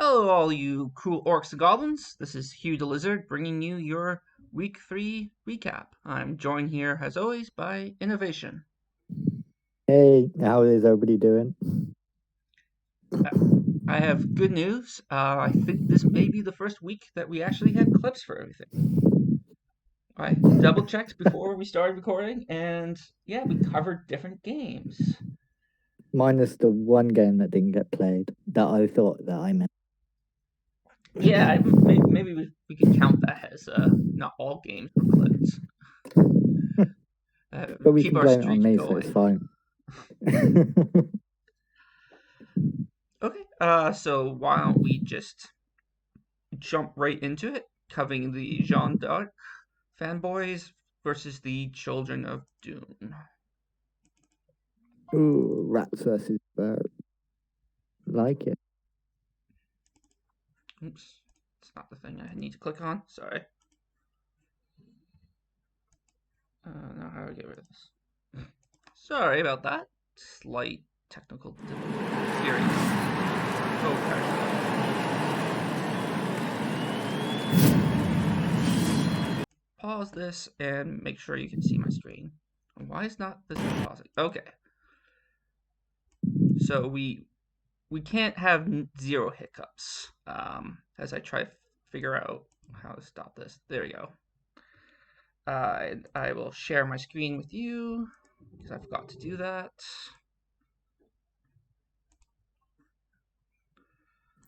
Hello, all you cool orcs and goblins. This is Hugh the Lizard bringing you your Week 3 recap. I'm joined here, as always, by Innovation. Hey, how is everybody doing? Uh, I have good news. I think this may be the first week that we actually have clips for everything. I double checked before we started recording, and yeah, we covered different games. Minus the one game that didn't get played that I thought that I meant. Yeah, maybe we could count that as not all games were clipped. But we Keep can our blame it on streak me, so it's going. fine. Okay, so why don't we just jump right into it, covering the Jeanne d'Arc fanboys versus the Children of Dune. Ooh, rats versus birds. Like it. Oops, it's not the thing I need to click on. Sorry. Now how do I get rid of this? Sorry about that. Slight technical difficulty. Okay. Pause this and make sure you can see my screen. Why is not this pausing? Okay. So we can't have zero hiccups as I try to figure out how to stop this. There we go. I will share my screen with you because I forgot to do that.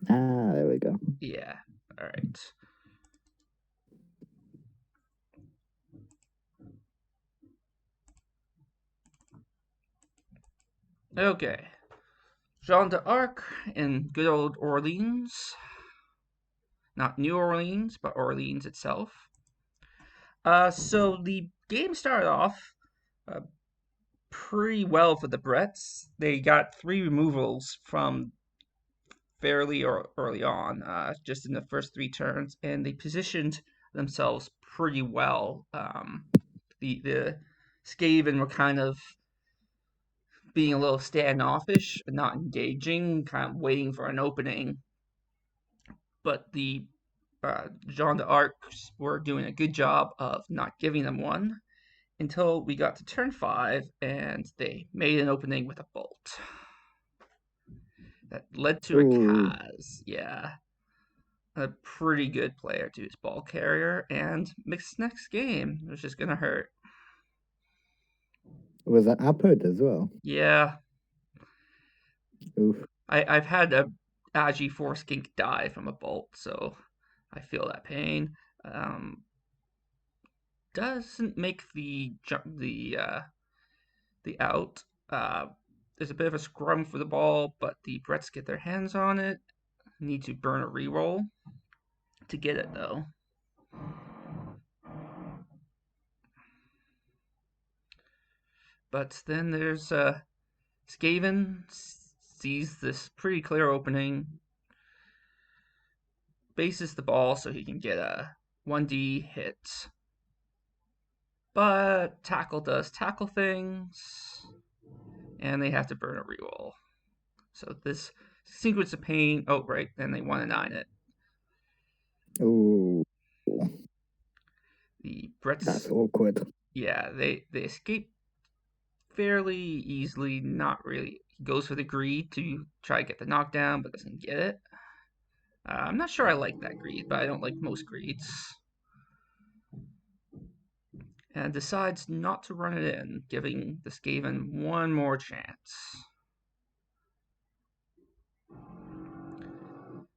There we go. Yeah, all right. Okay. Jeanne d'Arc in good old Orleans. Not New Orleans, but Orleans itself. So the game started off uh, pretty well for the Bretts. They got 3 removals from fairly early on, just in the first 3 turns, and they positioned themselves pretty well. The Skaven were kind of being a little standoffish, not engaging, kind of waiting for an opening. But the Jeanne d'Arc were doing a good job of not giving them one until we got to turn 5 and they made an opening with a bolt that led to a Ooh, Kaz. Yeah, a pretty good player to his ball carrier, and Mick's next game was just gonna hurt. was that Apod as well? Yeah, Oof. I've had a Agi Foreskink die from a bolt, so I feel that pain. Um, doesn't make the out. Uh, there's a bit of a scrum for the ball, but the Bretts get their hands on it. Need to burn a reroll to get it though. But then there's Skaven sees this pretty clear opening, bases the ball so he can get a 1D hit. But tackle does tackle things, and they have to burn a reroll. So this sequence of pain. Oh, right, and they want to 9 it. Ooh, The that's Bretts, awkward. yeah, they escape fairly easily. Not really. He goes for the greed to try to get the knockdown, but doesn't get it. I'm not sure I like that greed, but I don't like most greeds. And decides not to run it in, giving the Skaven one more chance.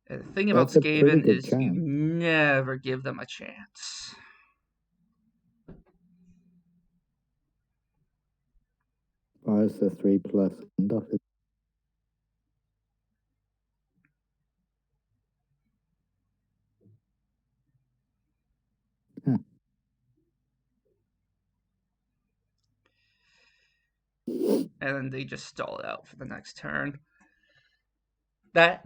And the thing about That's a pretty Skaven good is you chance. never give them a chance. Why is the 3+ enough? Huh. And then they just stall it out for the next turn. That's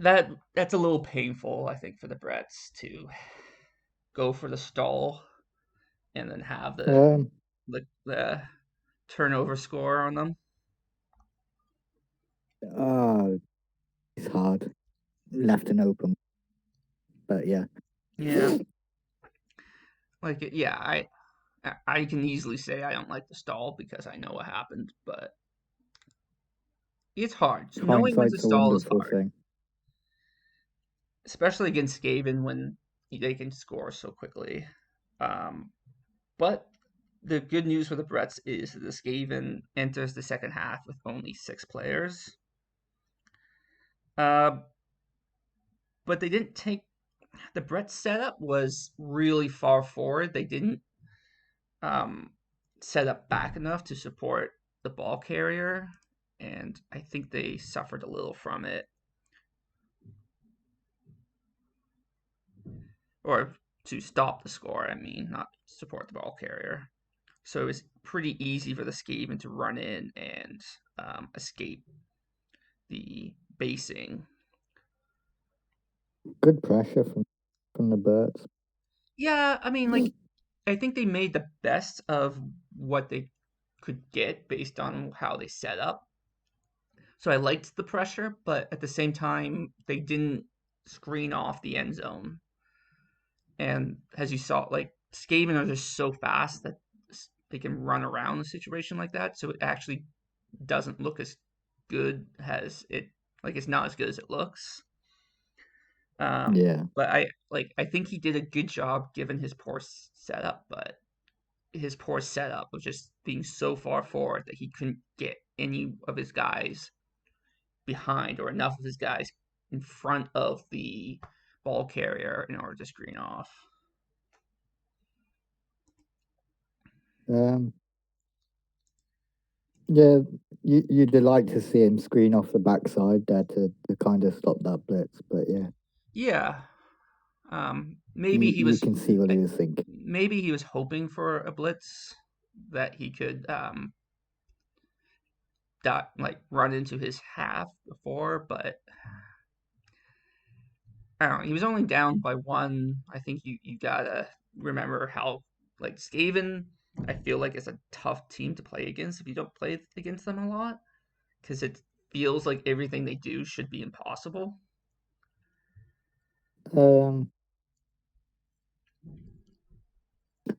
a little painful, I think, for the Bretts to go for the stall and then have Um, the turnover score on them. it's hard. Left and open. But yeah, Yeah. Like, yeah, I can easily say I don't like the stall because I know what happened, but it's hard. Knowing when to hindsight's a stall is wonderful hard, thing. especially against Skaven when they can score so quickly. Um, but the good news for the Bretts is that the Skaven enters the second half with only 6 players. Uh, but they didn't take the Brett setup was really far forward. They didn't um, set up back enough to support the ball carrier, and I think they suffered a little from it, or to stop the score. I mean, not support the ball carrier. So it was pretty easy for the Skaven to run in and escape the basing. Good pressure from the Birds. Yeah, I mean, like I think they made the best of what they could get based on how they set up. So I liked the pressure, but at the same time, they didn't screen off the end zone. And as you saw, like Skaven are just so fast that they can run around a situation like that. So it actually doesn't look as good as it, like it's not as good as it looks. Yeah. But I think he did a good job given his poor setup, but his poor setup of just being so far forward that he couldn't get any of his guys behind or enough of his guys in front of the ball carrier in order to screen off. Um, yeah, you'd like to see him screen off the backside there to kind of stop that blitz, but yeah, Yeah, maybe you he you was can see what he was thinking. maybe he was hoping for a blitz that he could like run into his half before, but I don't know. He was only down by one. I think you gotta remember how like Skaven. I feel like it's a tough team to play against if you don't play against them a lot because it feels like everything they do should be impossible. Um,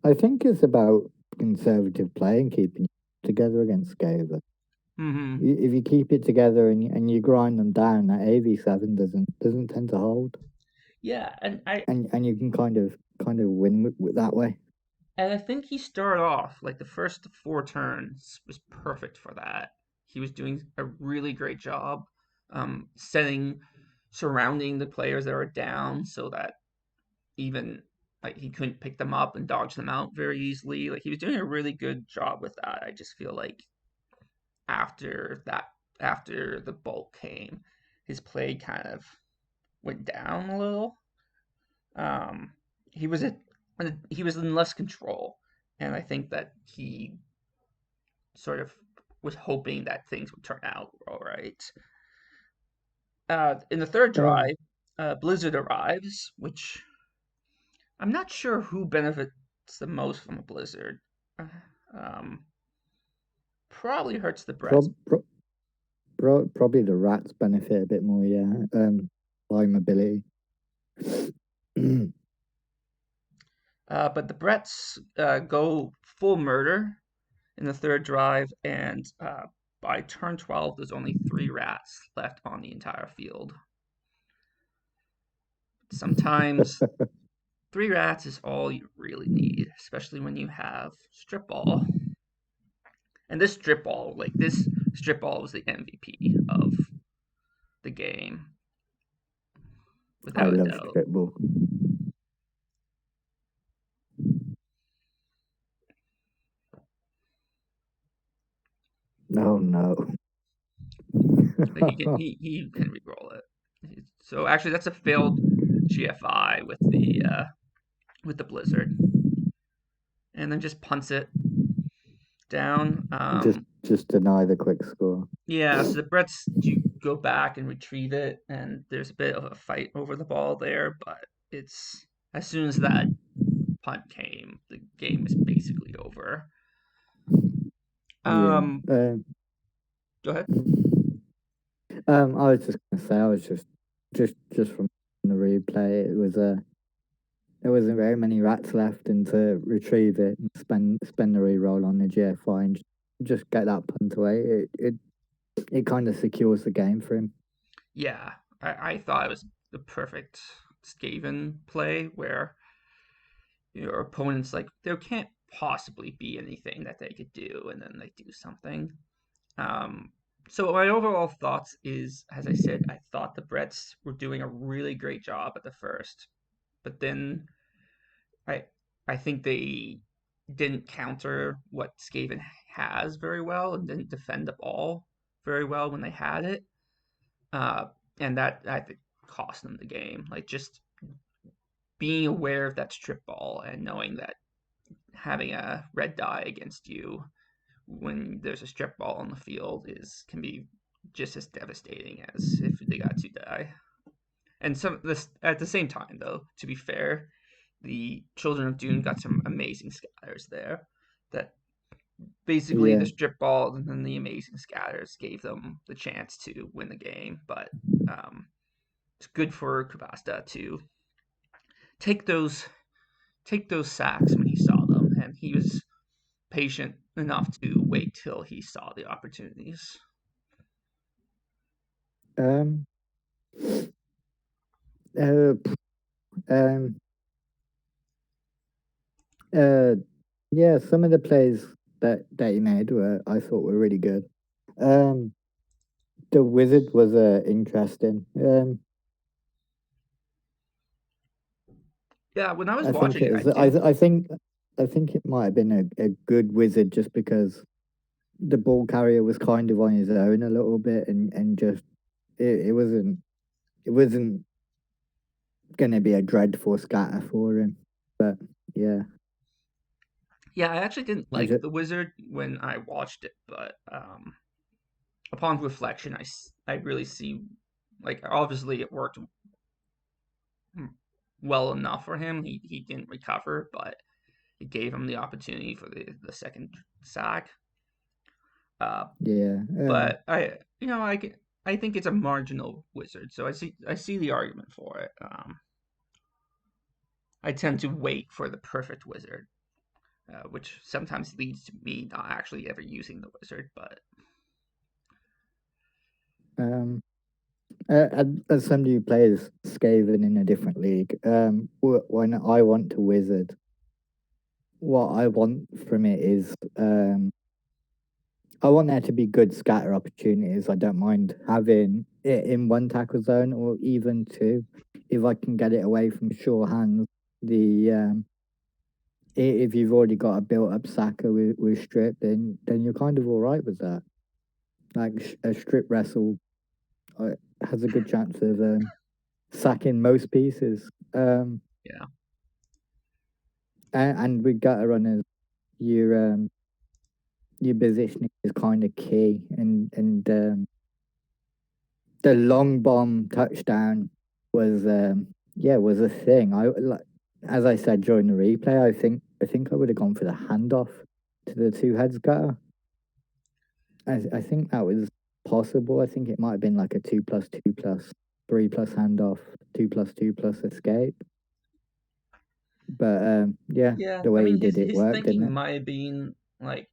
I think it's about conservative play and keeping together against Skaven. Hmm. If you keep it together and you grind them down, that AV7 doesn't tend to hold, Yeah, and you can kind of win with that way. and I think he started off like the first 4 turns was perfect for that. He was doing a really great job setting, surrounding the players that are down so that even like he couldn't pick them up and dodge them out very easily. Like he was doing a really good job with that. I just feel like after that, after the bulk came, his play kind of went down a little. Um, he was at he was in less control, and I think that he sort of was hoping that things would turn out all right. In the third Um, drive, Blizzard arrives, which I'm not sure who benefits the most from a blizzard. Uh, Um, probably hurts the breath. prob, pro, probably the rats benefit a bit more. Yeah. By mobility. But the Bretts go full murder in the third drive, and by turn 12, there's only 3 rats left on the entire field. Sometimes 3 rats is all you really need, especially when you have strip ball. And this strip ball, like this strip ball, was the MVP of the game, I without a love doubt. strip ball. Oh no. Like he can re-roll it. So actually, that's a failed GFI with the blizzard, and then just punts it down. Just deny the quick score. Yeah, so the Bretts do go back and retrieve it, and there's a bit of a fight over the ball there, but it's as soon as that punt came, the game is basically over. Yeah. Um, go ahead. I was just gonna say, I was just from the replay. There wasn't very many rats left, and to retrieve it and spend the reroll on the GFI and just get that punt away, it kind of secures the game for him. Yeah, I thought it was the perfect Skaven play where your opponent's like, there can't possibly be anything that they could do, and then they do something. Um, so my overall thoughts is, as I said, I thought the Bretts were doing a really great job at the first, but then I I think they didn't counter what Skaven has very well and didn't defend the ball very well when they had it, uh, and that I think cost them the game. Like just being aware of that strip ball and knowing that having a red die against you when there's a strip ball on the field is can be just as devastating as if they got to die. And some this at the same time though, to be fair, the Children of Dune got some amazing scatters there. That basically the Yeah. strip ball and then the amazing scatters gave them the chance to win the game. But um, it's good for Kubasta to take those take those sacks when he saw them, and he was patient enough to wait till he saw the opportunities. Um. Uh. Um. Uh. Yeah. Some of the plays that he made were I thought were really good. Um. The wizard was interesting. Yeah, when I was I think watching it it, I was. didn't. I think it might have been a good wizard just because the ball carrier was kind of on his own a little bit, and just it wasn't going to be a dreadful scatter for him. But yeah, Yeah, I actually didn't I like just the wizard when I watched it, but upon reflection, I really see, like, obviously it worked well enough for him. He didn't recover, but it gave him the opportunity for the second sack. Uh, yeah. but I think it's a marginal wizard, so I see the argument for it. I tend to wait for the perfect wizard, which sometimes leads to me not actually ever using the wizard. But Um, as somebody who plays Skaven in a different league, when I want to wizard, what I want from it is I want there to be good scatter opportunities. I don't mind having it in one tackle zone or even two, if I can get it away from sure hands. The if you've already got a built up Saka with strip, then you're kind of all right with that. Like a strip wrestle uh, has a good chance of sacking most pieces. yeah, And with gutter runners, your positioning is kind of key, and the long bomb touchdown was was a thing. I like as I said during the replay, I think I would have gone for the handoff to the two heads gutter. I think that was possible. I think it might have been like a 2+2+3+ handoff, 2+2+ escape. But yeah, yeah. the I way mean, he did it his worked, didn't thinking it? might have been like,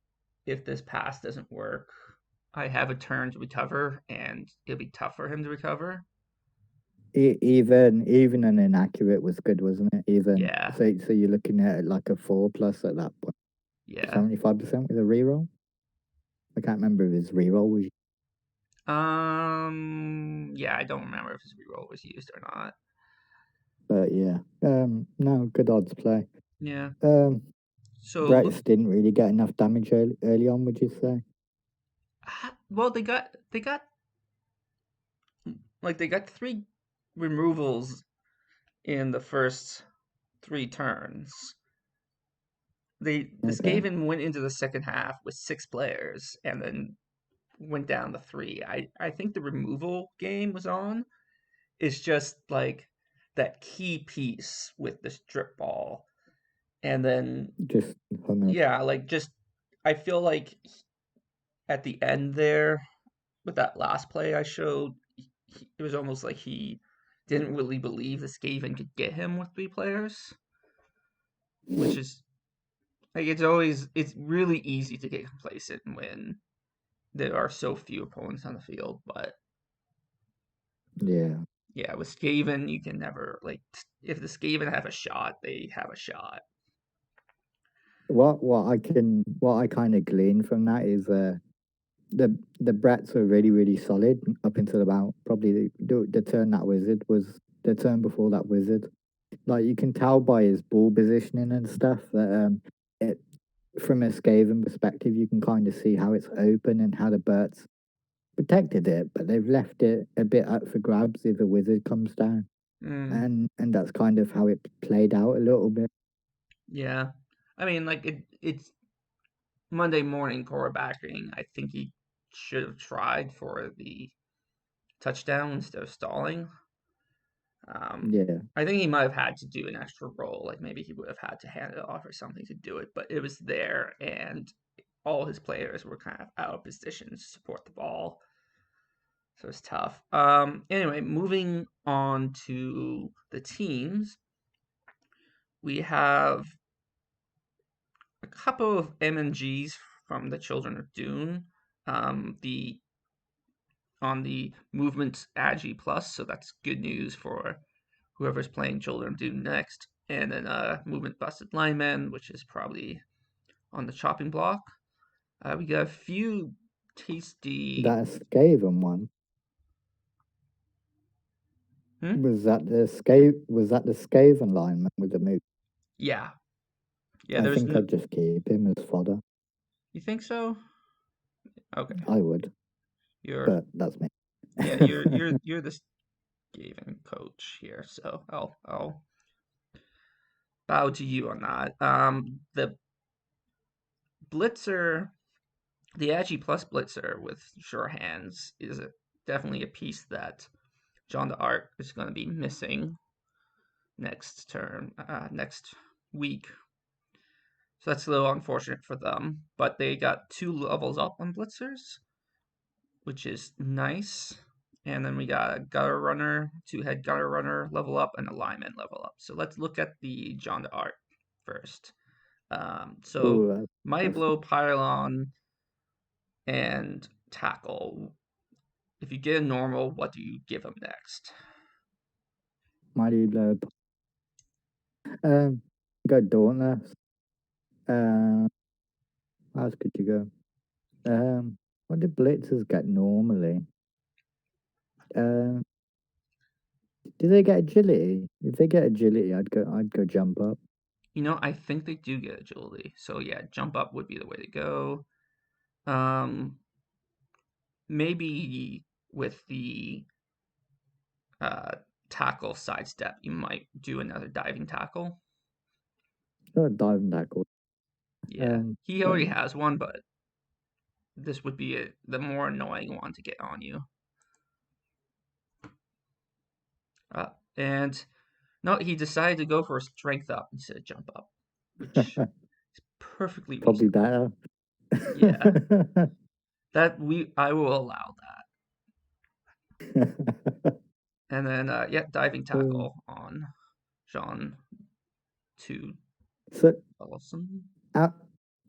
if this pass doesn't work, I have a turn to recover, and it'll be tough for him to recover. Even an inaccurate was good, wasn't it? Even Yeah, so you're looking at like a 4+ at that point, yeah. 75% with a reroll. I can't remember if his reroll was, Yeah. I don't remember if his reroll was used or not. but yeah, no, good odds play. Yeah. Um, So look, Bretts didn't really get enough damage early on, would you say? well, they got like they got three removals in the first three turns. The Okay, Skaven went into the second half with 6 players and then went down to 3. I think the removal game was on. It's just like that key piece with the strip ball, and then just hung up. yeah, like just I feel like at the end there with that last play I showed, it was almost like he didn't really believe the Skaven could get him with 3 players, which is like it's really easy to get complacent when there are so few opponents on the field. But Yeah. yeah, with Skaven, you can never like if the Skaven have a shot, they have a shot. What I kind of glean from that is the brats were really solid up until about probably the turn that wizard was the turn before that wizard. Like you can tell by his ball positioning and stuff that it from a Skaven perspective, you can kind of see how it's open and how the Berts protected it, but they've left it a bit up for grabs if a wizard comes down, Mm, and that's kind of how it played out a little bit. yeah, I mean, like it's Monday morning quarterbacking. I think he should have tried for the touchdown instead of stalling. Um, Yeah, I think he might have had to do an extra roll, like maybe he would have had to hand it off or something to do it, but it was there, and all his players were kind of out of position to support the ball, so it's tough. Anyway, moving on to the teams, we have a couple of MMGs from the Children of Dune. The on the movement Agi Plus, so that's good news for whoever's playing Children of Dune next. And then movement Busted Lineman, which is probably on the chopping block. We got a few tasty. that Skaven one Hmm? was that the Skaven lineman with the move. Yeah, yeah. I There's think no. I'd just keep him as fodder. You think so? Okay, I would, you're but that's me. yeah, you're the Skaven coach here, so I'll bow to you on that. The Blitzer, the Agi Plus Blitzer with sure hands is definitely a piece that John the Arc is going to be missing next week. So that's a little unfortunate for them. But they got 2 levels up on Blitzers, which is nice. And then we got a Gutter Runner, 2-head Gutter Runner level up, and a Lineman level up. So let's look at the John the Arc first. So Oh, Mighty that's Blow, Pylon, and Tackle. If you get a normal, what do you give them next? mighty blow. Um, go Dauntless. How else could you go? What do blitzers get normally? Um, do they get agility? If they get agility, I'd go jump up. I think they do get agility. So yeah, jump up would be the way to go. Um, maybe with the uh, tackle sidestep, you might do another diving tackle. Go dive and tackle. Yeah, Um, he but already has one, but this would be the more annoying one to get on you. And no, he decided to go for a strength up instead of jump up, which is perfectly probably reasonable. better. Yeah, I will allow that. And then yeah, diving tackle on Jean to So Ellison. out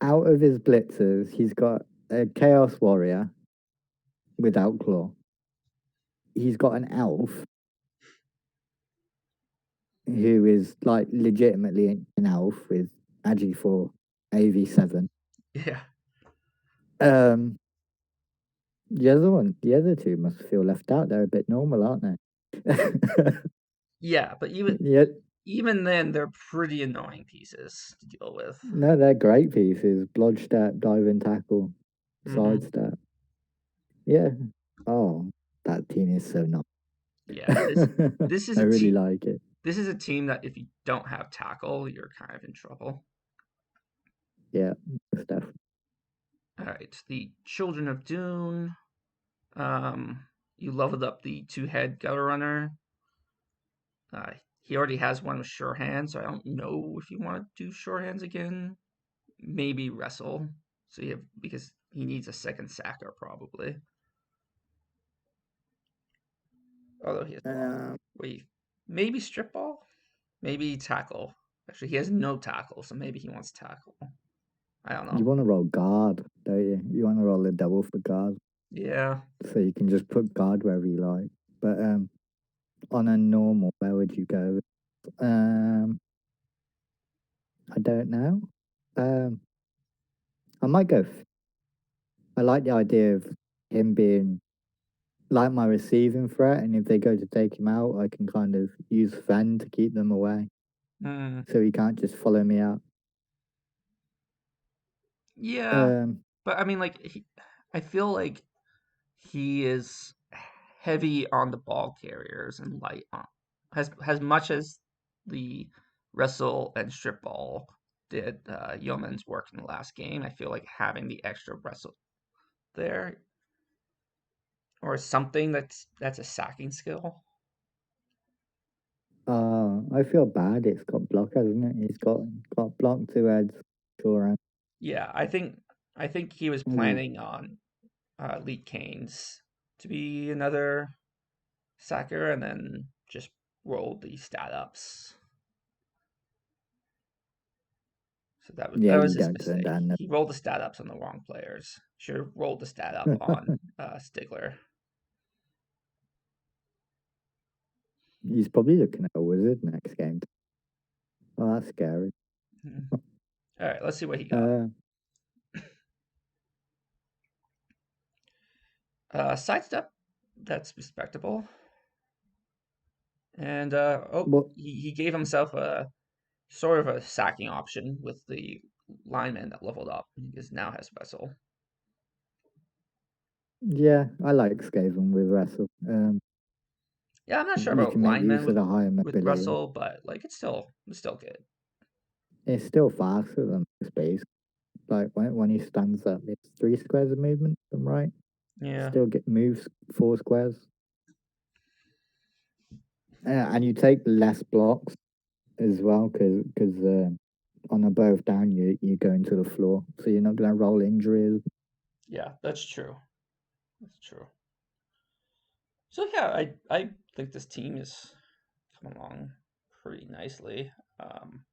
out of his blitzers, he's got a Chaos Warrior without claw. He's got an elf who is like legitimately an elf with Agi 4 AV7. Yeah, Um, the other two must feel left out. They're a bit normal, aren't they? yeah, but even Yeah, even then, they're pretty annoying pieces to deal with. no, they're great pieces. Blodge step, dive and tackle, Hmm. sidestep. Yeah. Oh, that team is so nice. Yeah, this is I a really team. like it. This is a team that if you don't have tackle, you're kind of in trouble. Yeah, stuff. All right, the Children of Dune. Um, you leveled up the 2-head Gutter Runner. He already has one with Sure Hands, so I don't know if you want to do Sure Hands again. Maybe Wrestle. So you have because he needs a second sacker probably. Although he has block. Um, Wait. maybe strip ball, maybe tackle. Actually, he has no tackle, so maybe he wants tackle. I don't You know. want to roll guard, don't you? You want to roll a double for guard, Yeah. so you can just put guard wherever you like. But on a normal, where would you go? I don't know. Um, I might go. I like the idea of him being like my receiving threat, and if they go to take him out, I can kind of use Fen to keep them away, Mm, so he can't just follow me out. yeah. Um, But I mean, I feel like he is heavy on the ball carriers and light on as much as the wrestle and strip ball did Yeoman's work in the last game. I feel like having the extra wrestle there or something that's a sacking skill. I feel bad. It's got block, hasn't it? It's got block, two heads, sure. Yeah, I think he was Ooh, planning on Lee Canes to be another sacker and then just roll the stat ups. So yeah, that was you his don't turn mistake. down the. He rolled the stat ups on the wrong players. Should have rolled the stat up on Stigler. He's probably looking at a wizard next game. Oh, that's scary. Mhm. All right, let's see what he got. Uh, Sidestep, that's respectable. And what? he gave himself a sort of a sacking option with the lineman that leveled up. He now has Vessel. Yeah, I like Skaven with wrestle. Yeah, I'm not sure You about can make lineman use of the higher with mobility. Russell, but like it's still good. It's still faster than space. Like when he stands up, it's 3 squares of movement. If I'm right. Yeah, Still get moves 4 squares. And you take less blocks as well because on a both down you go into the floor, so you're not gonna roll injuries. yeah, that's true. That's true. So yeah, I think this team is coming along pretty nicely. Um,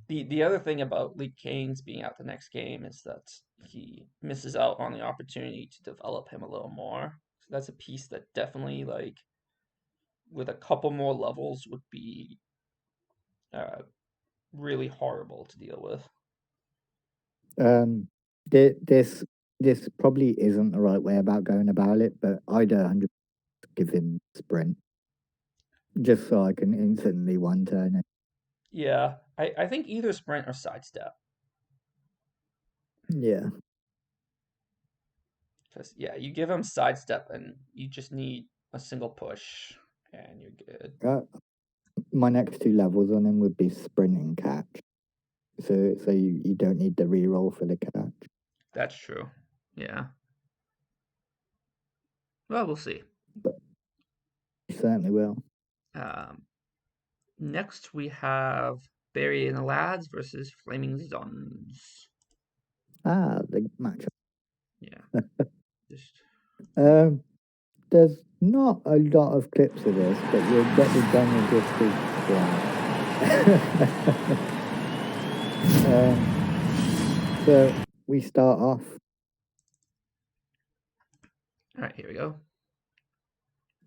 the other thing about Lee Canes being out the next game is that he misses out on the opportunity to develop him a little more. So that's a piece that definitely with a couple more levels would be uh, really horrible to deal with. Um, this this probably isn't the right way about going about it, but I'd 100 give him sprint just so I can instantly one turn it. Yeah, I think either sprint or sidestep. Yeah, Because yeah, you give him sidestep and you just need a single push and you're good. uh, my next 2 levels on him would be sprint and catch. So you don't need the reroll for the catch. That's true. Yeah. Well, we'll see. But you certainly will. Um, Next we have Barry and the Lads versus Flaming Zons. The matchup. Yeah. Just Um, there's not a lot of clips of this, but you'll get the general gist of so we start off. all right, here we go.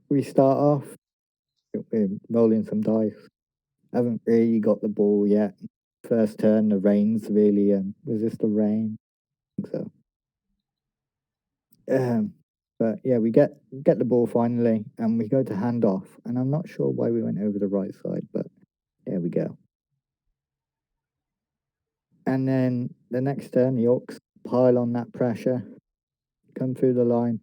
We start off. We're rolling some dice. Haven't really got the ball yet. First turn, the rain's really was this the rain? I think so. But yeah, we get the ball finally, and we go to hand off. And I'm not sure why we went over the right side, but there we go. And then the next turn, the Orcs pile on that pressure, come through the line,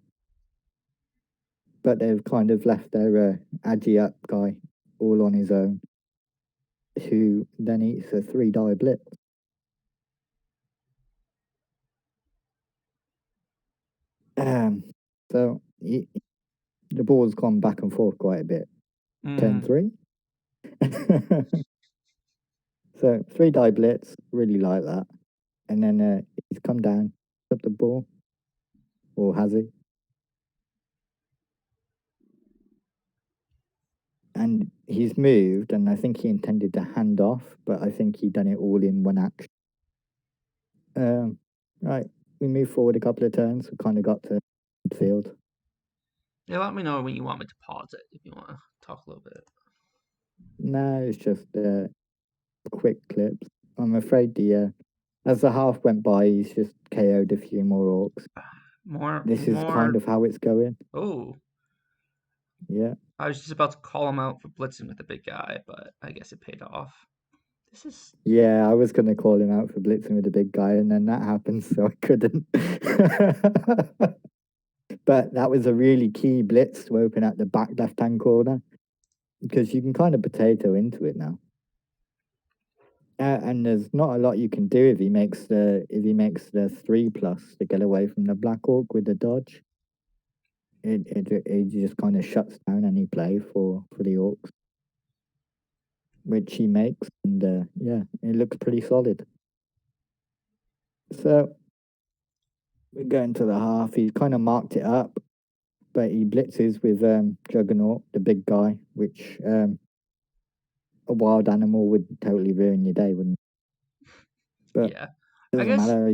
but they've kind of left their Agi up guy all on his own, who then eats a 3-die blitz. Um, so the ball's gone back and forth quite a bit. Turn Mm, 3. So 3-die blitz, really like that. And then he's come down, up the ball, or has he? and he's moved, and I think he intended to hand off, but I think he done it all in one action. Right, we moved forward a couple of turns. We kind of got to midfield. Yeah, let me know when you want me to pause it if you want to talk a little bit. No, it's just quick clips. I'm afraid as the half went by, he's just KO'd a few more orcs. This is kind of how it's going. Oh. Yeah. I was just about to call him out for blitzing with the big guy, but I guess it paid off. This is... Yeah, I was going to call him out for blitzing with the big guy, and then that happened, so I couldn't. But that was a really key blitz to open at the back left-hand corner, because you can kind of potato into it now. And there's not a lot you can do if he makes the 3+ to get away from the Black Orc with the dodge. It just kind of shuts down any play for the Orcs, which he makes, and yeah, it looks pretty solid. So we're going to the half. He's kind of marked it up, but he blitzes with Juggernaut, the big guy, which a wild animal would totally ruin your day, wouldn't it? But yeah, it doesn't matter.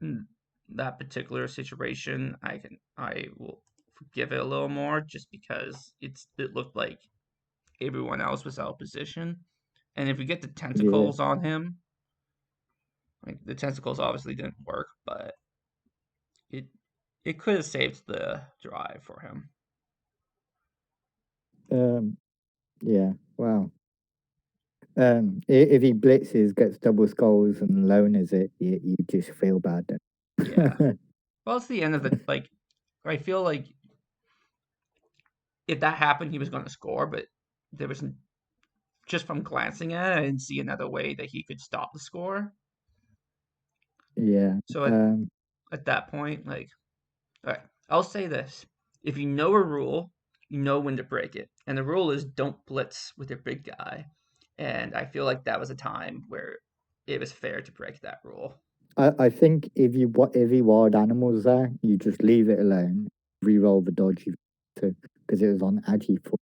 in that particular situation, I will forgive it a little more just because it looked like everyone else was out of position, and if you get the tentacles on him, like the tentacles obviously didn't work, but it could have saved the drive for him. Yeah, wow. If he blitzes, gets double skulls, and loners it, you just feel bad then. Yeah. Well, it's the end of the I feel like if that happened, he was going to score, but there was just from glancing at it, I didn't see another way that he could stop the score. Yeah. So at that point, all right, I'll say this: if you know a rule, you know when to break it, and the rule is don't blitz with your big guy. And I feel like that was a time where it was fair to break that rule. I think if you wild animals there, you just leave it alone, re-roll the dodge because it was on Agi 4.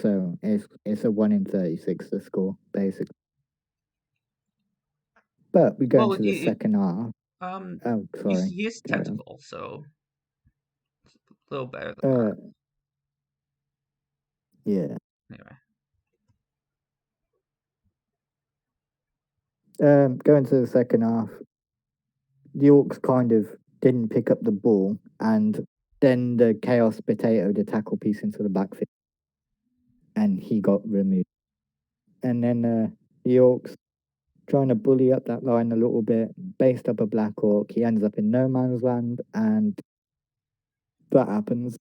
So it's a 1 in 36 to score basically. But we go into the second half. Oh, sorry. He is tentacle, so it's a little better than that. Yeah. Anyway. Going to the second half, the Orcs kind of didn't pick up the ball, and then the Chaos potatoed a tackle piece into the backfield, and he got removed. And then the Orcs trying to bully up that line a little bit, based up a Black Orc. He ends up in no man's land, and that happens.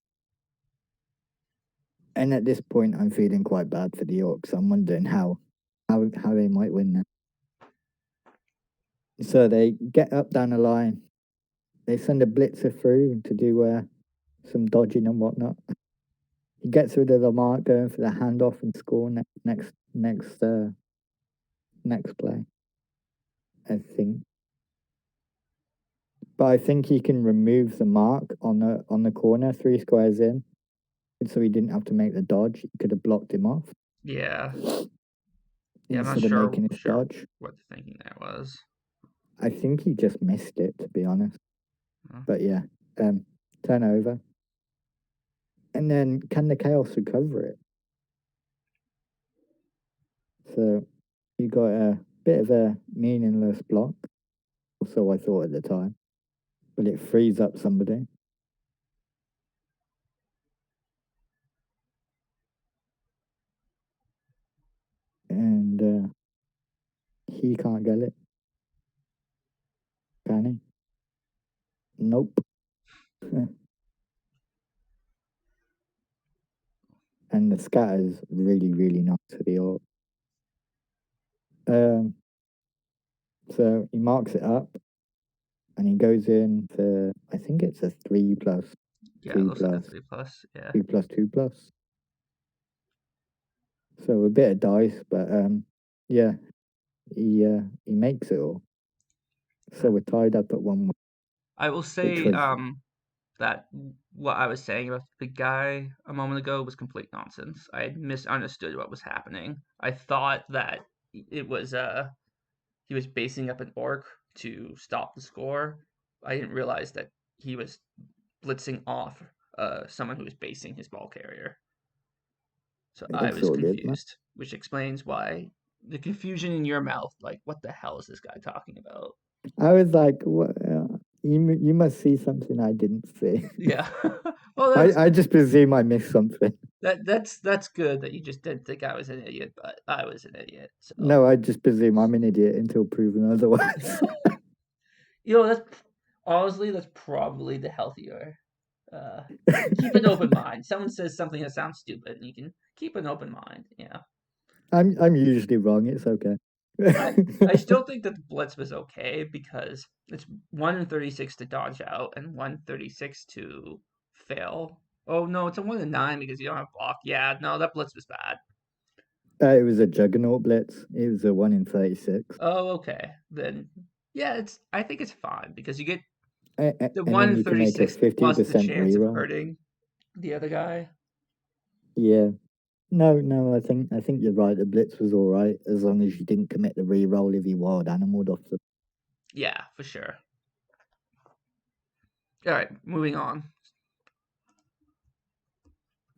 And at this point, I'm feeling quite bad for the Orcs. I'm wondering how they might win that. So they get up down the line. They send a blitzer through to do some dodging and whatnot. He gets rid of the mark, going for the handoff and score next play, I think. But I think he can remove the mark on the corner 3 squares in, so he didn't have to make the dodge. He could have blocked him off. Yeah. I'm not sure making his dodge. What the thinking there was. I think he just missed it, to be honest. But yeah, turnover. And then can the Chaos recover it? So you got a bit of a meaningless block, or so I thought at the time. But it frees up somebody. And he can't get it. Can he? Nope. And the scatter's really, really nice for the Orc. So he marks it up, and he goes in for, I think it's a 3+. Yeah, 3+. 3+, yeah. 3+, 2+. So a bit of dice, but yeah, he makes it all. So we're tied up at 1. I will say, that what I was saying about the big guy a moment ago was complete nonsense. I had misunderstood what was happening. I thought that it was he was basing up an orc to stop the score. I didn't realize that he was blitzing off someone who was basing his ball carrier. So I It's was all good, man. confused, which explains why the confusion in your mouth. Like, what the hell is this guy talking about? I was like, what? You must see something I didn't see. Yeah. Well, I just presume I missed something. that's good that you just didn't think I was an idiot, but I was an idiot. So No, I just presume I'm an idiot until proven otherwise. that's honestly that's probably the healthier. Uh, keep an open mind. Someone says something that sounds stupid, and you can keep an open mind. Yeah. I'm usually wrong. It's okay. I still think that the blitz was okay because it's 1 in 36 to dodge out and 1 in 36 to fail. Oh no, it's a 1 in 9 because you don't have block. Yeah, no, that blitz was bad. It was a juggernaut blitz. It was a 1 in 36. Oh, okay. Then yeah, I think it's fine because you get the And one then in you can make a 36 plus the 50% chance of reroll. hurting the other guy. Yeah. No, I think you're right. The blitz was all right as long as you didn't commit the reroll if you wild animaled off the. Yeah, for sure. All right, moving on.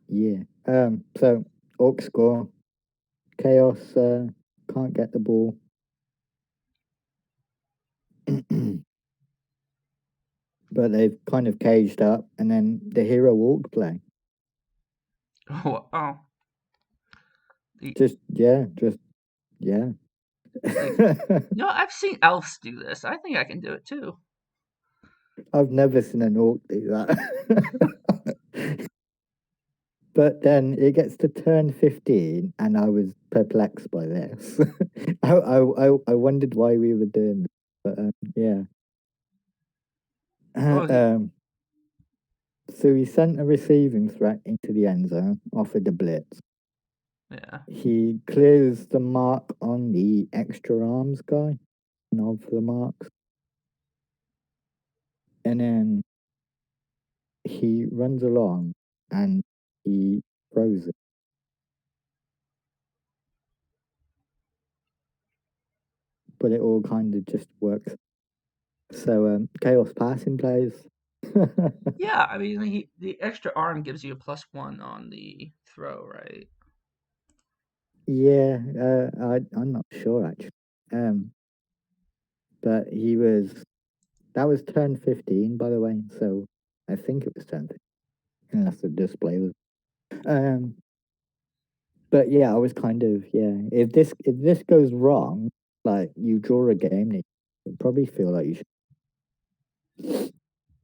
Yeah. So Orc score. Chaos can't get the ball. But they've kind of caged up, and then the hero walk play. Oh. Just yeah. Like, no, I've seen elves do this. I think I can do it too. I've never seen an orc do that. But then it gets to turn 15, and I was perplexed by this. I wondered why we were doing this, but yeah. Oh, So he sent a receiving threat into the end zone, offered a blitz. yeah. He clears the mark on the extra arms guy, of the marks, and then he runs along and he throws it. But it all kind of just works. So chaos passing plays. Yeah, I mean, the extra arm gives you a +1 on the throw, right? Yeah, I'm not sure actually. But that was turn 15, by the way. So I think it was turn 15, unless the display was. Um, but yeah, I was kind of If this goes wrong, like you draw a game, you probably feel like you should.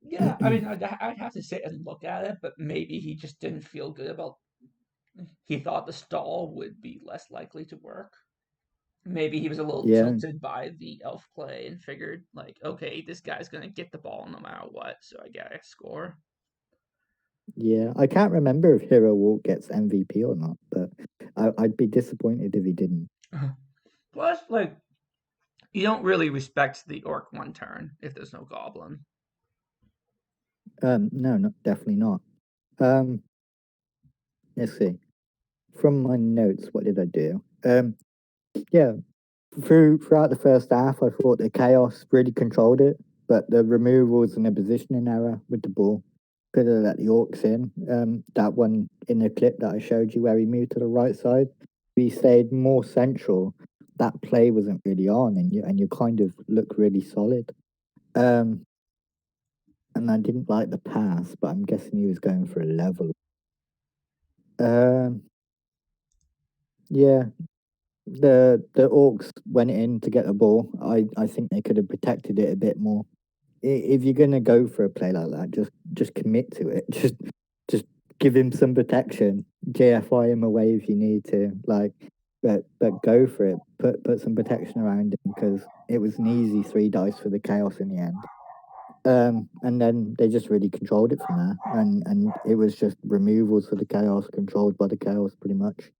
Yeah, I mean, I'd have to sit and look at it, but maybe he just didn't feel good about. He thought the stall would be less likely to work. Maybe he was a little Yeah, tilted by the elf play and figured, like, okay, this guy's gonna get the ball no matter what, so I gotta score. yeah. I can't remember if Hero Walk gets MVP or not, but I'd be disappointed if he didn't. Plus, like, you don't really respect the orc one turn if there's no goblin. No, definitely not. Um, let's see. From my notes, what did I do? Yeah, throughout the first half, I thought the chaos really controlled it, but the removals and the positioning error with the ball could have let the Orcs in. That one in the clip that I showed you where he moved to the right side, he stayed more central. That play wasn't really on, and you kind of look really solid. And I didn't like the pass, but I'm guessing he was going for a level. Um, yeah, the Orcs went in to get the ball. I think they could have protected it a bit more. If you're gonna go for a play like that, just commit to it. Just give him some protection. JFI him away if you need to. But go for it. Put some protection around him because it was an easy 3 dice for the chaos in the end. And then they just really controlled it from there, and it was just removals for the chaos, controlled by the chaos pretty much.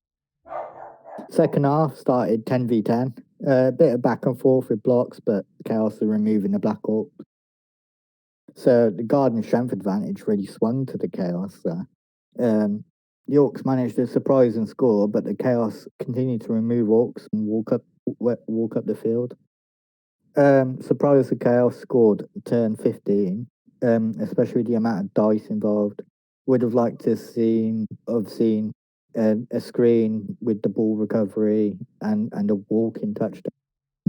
Second half started 10v10. A bit of back and forth with blocks, but Chaos are removing the Black Orc. So the Garden strength advantage really swung to the Chaos there. The Orcs managed to surprise and score, but the Chaos continued to remove Orcs and walk up the field. Surprise, the Chaos scored turn 15, especially the amount of dice involved. Would have liked to have seen a screen with the ball recovery and a walking touchdown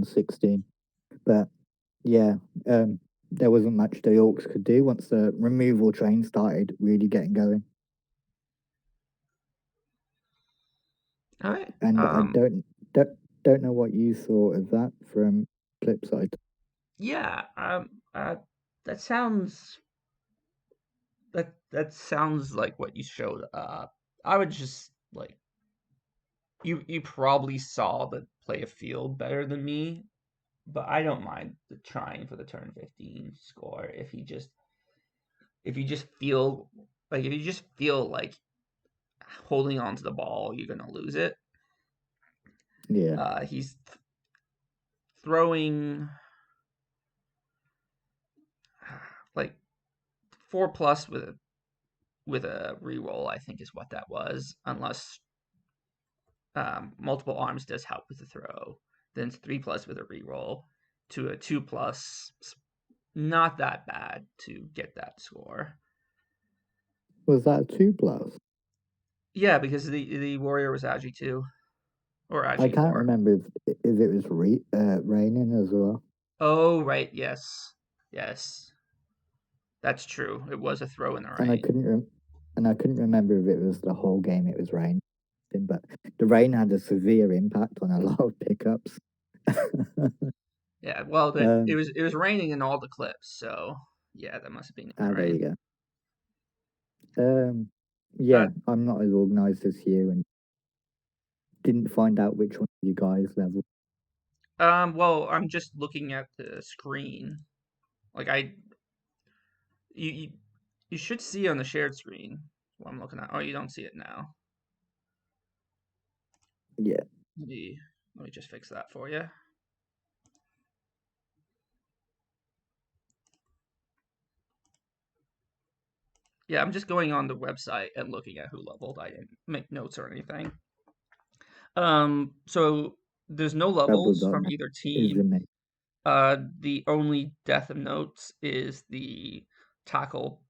16. But yeah, there wasn't much the Orcs could do once the removal train started really getting going. All right. And I don't know what you thought of that from Flipside. Yeah. That sounds that sounds like what you showed. I would just like you probably saw the play of field better than me, but I don't mind the trying for the turn 15 score if you just feel like holding on to the ball, you're gonna lose it. Yeah. He's throwing like 4+ with a reroll, I think is what that was, unless multiple arms does help with the throw. Then it's 3+ with a reroll to a 2+. Not that bad to get that score. Was that 2+? Yeah, because the warrior was Agi 2 or I Agi can't 4. remember if it was raining as well. Oh right, yes, yes, that's true. It was a throw in the And I rain. couldn't remember if it was the whole game it was raining, but the rain had a severe impact on a lot of pickups. Yeah, well, um, it was raining in all the clips, so yeah, that must have been the there rain. you go. Yeah, I'm not as organized as you, and didn't find out which one of you guys level. Well, I'm just looking at the screen. Like you, you, you should see on the shared screen what I'm looking at. Oh, you don't see it now. Yeah. Let me just fix that for you. Yeah, I'm just going on the website and looking at who leveled. I didn't make notes or anything. So there's no levels from Rebel.net either is team. the name. The only death of notes is the tackle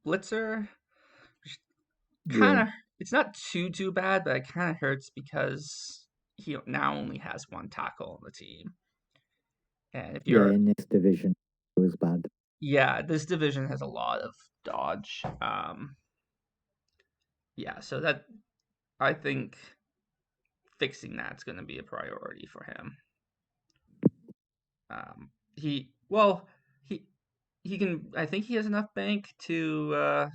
blitzer. Yeah. Kind of, it's not too bad, but it kind of hurts because he now only has one tackle on the team. And if Yeah, you're, in this division, it was bad. yeah, this division has a lot of dodge. Yeah, so that I think fixing that's going to be a priority for him. He well, he can. I think he has enough bank to.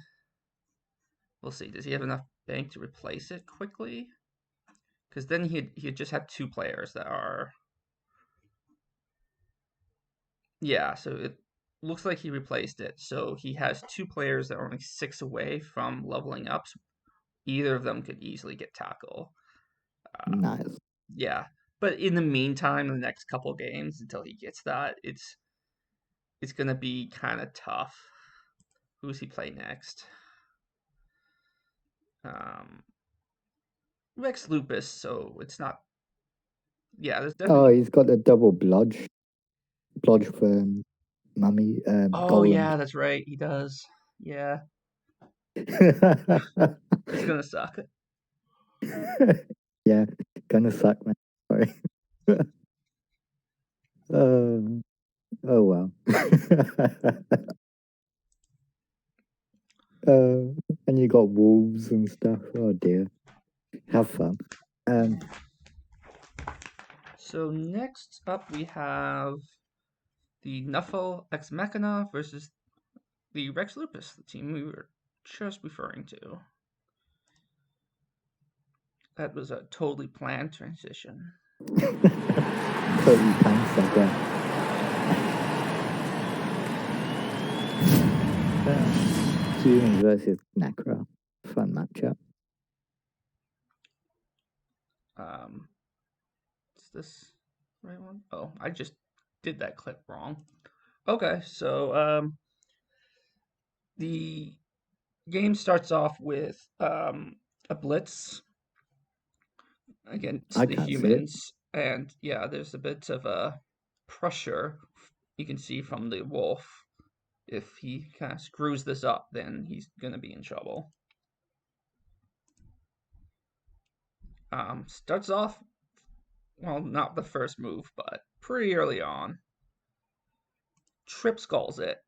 We'll see. Does he have enough bank to replace it quickly? Because then he'd just have two players that are. Yeah, so it looks like he replaced it. So he has two players that are only 6 away from leveling up. So either of them could easily get tackle. Nice. Yeah, but in the meantime, in the next couple games until he gets that, it's gonna be kind of tough. Who's he play next? Um, Rex Lupus. So it's not. Yeah, there's Oh, definitely. he's got a double blodge for mummy Oh golem. yeah, that's right. He does. Yeah, it's gonna suck. Yeah, gonna suck, man. Sorry. Oh, oh well. And you got wolves and stuff. Oh dear. Have fun. Um, So next up we have the Nuffle Ex Machina versus the Rex Lupus, the team we were just referring to. That was a totally planned transition. totally pants like that. Humans versus Necro. Fun matchup. Is this the right one? Oh, I just did that clip wrong. Okay, so the game starts off with a blitz against I the can't see it. humans, and yeah, there's a bit of a pressure you can see from the wolf. If he kind of screws this up, then he's gonna be in trouble. Starts off, well, not the first move, but pretty early on. Trip skulls it.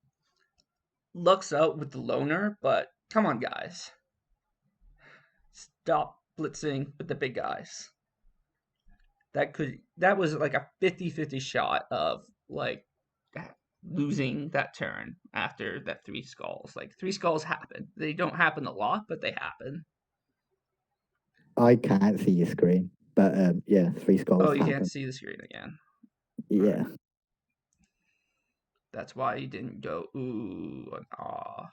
Looks out with the loner, but come on, guys. Stop blitzing with the big guys. That was like a 50-50 shot of like losing that turn after that three skulls. Like three skulls happen. They don't happen a lot, but they happen. I can't see your screen, but yeah, 3 skulls Oh, you happen. can't see the screen again. Yeah. Right. That's why you didn't go ooh and ah.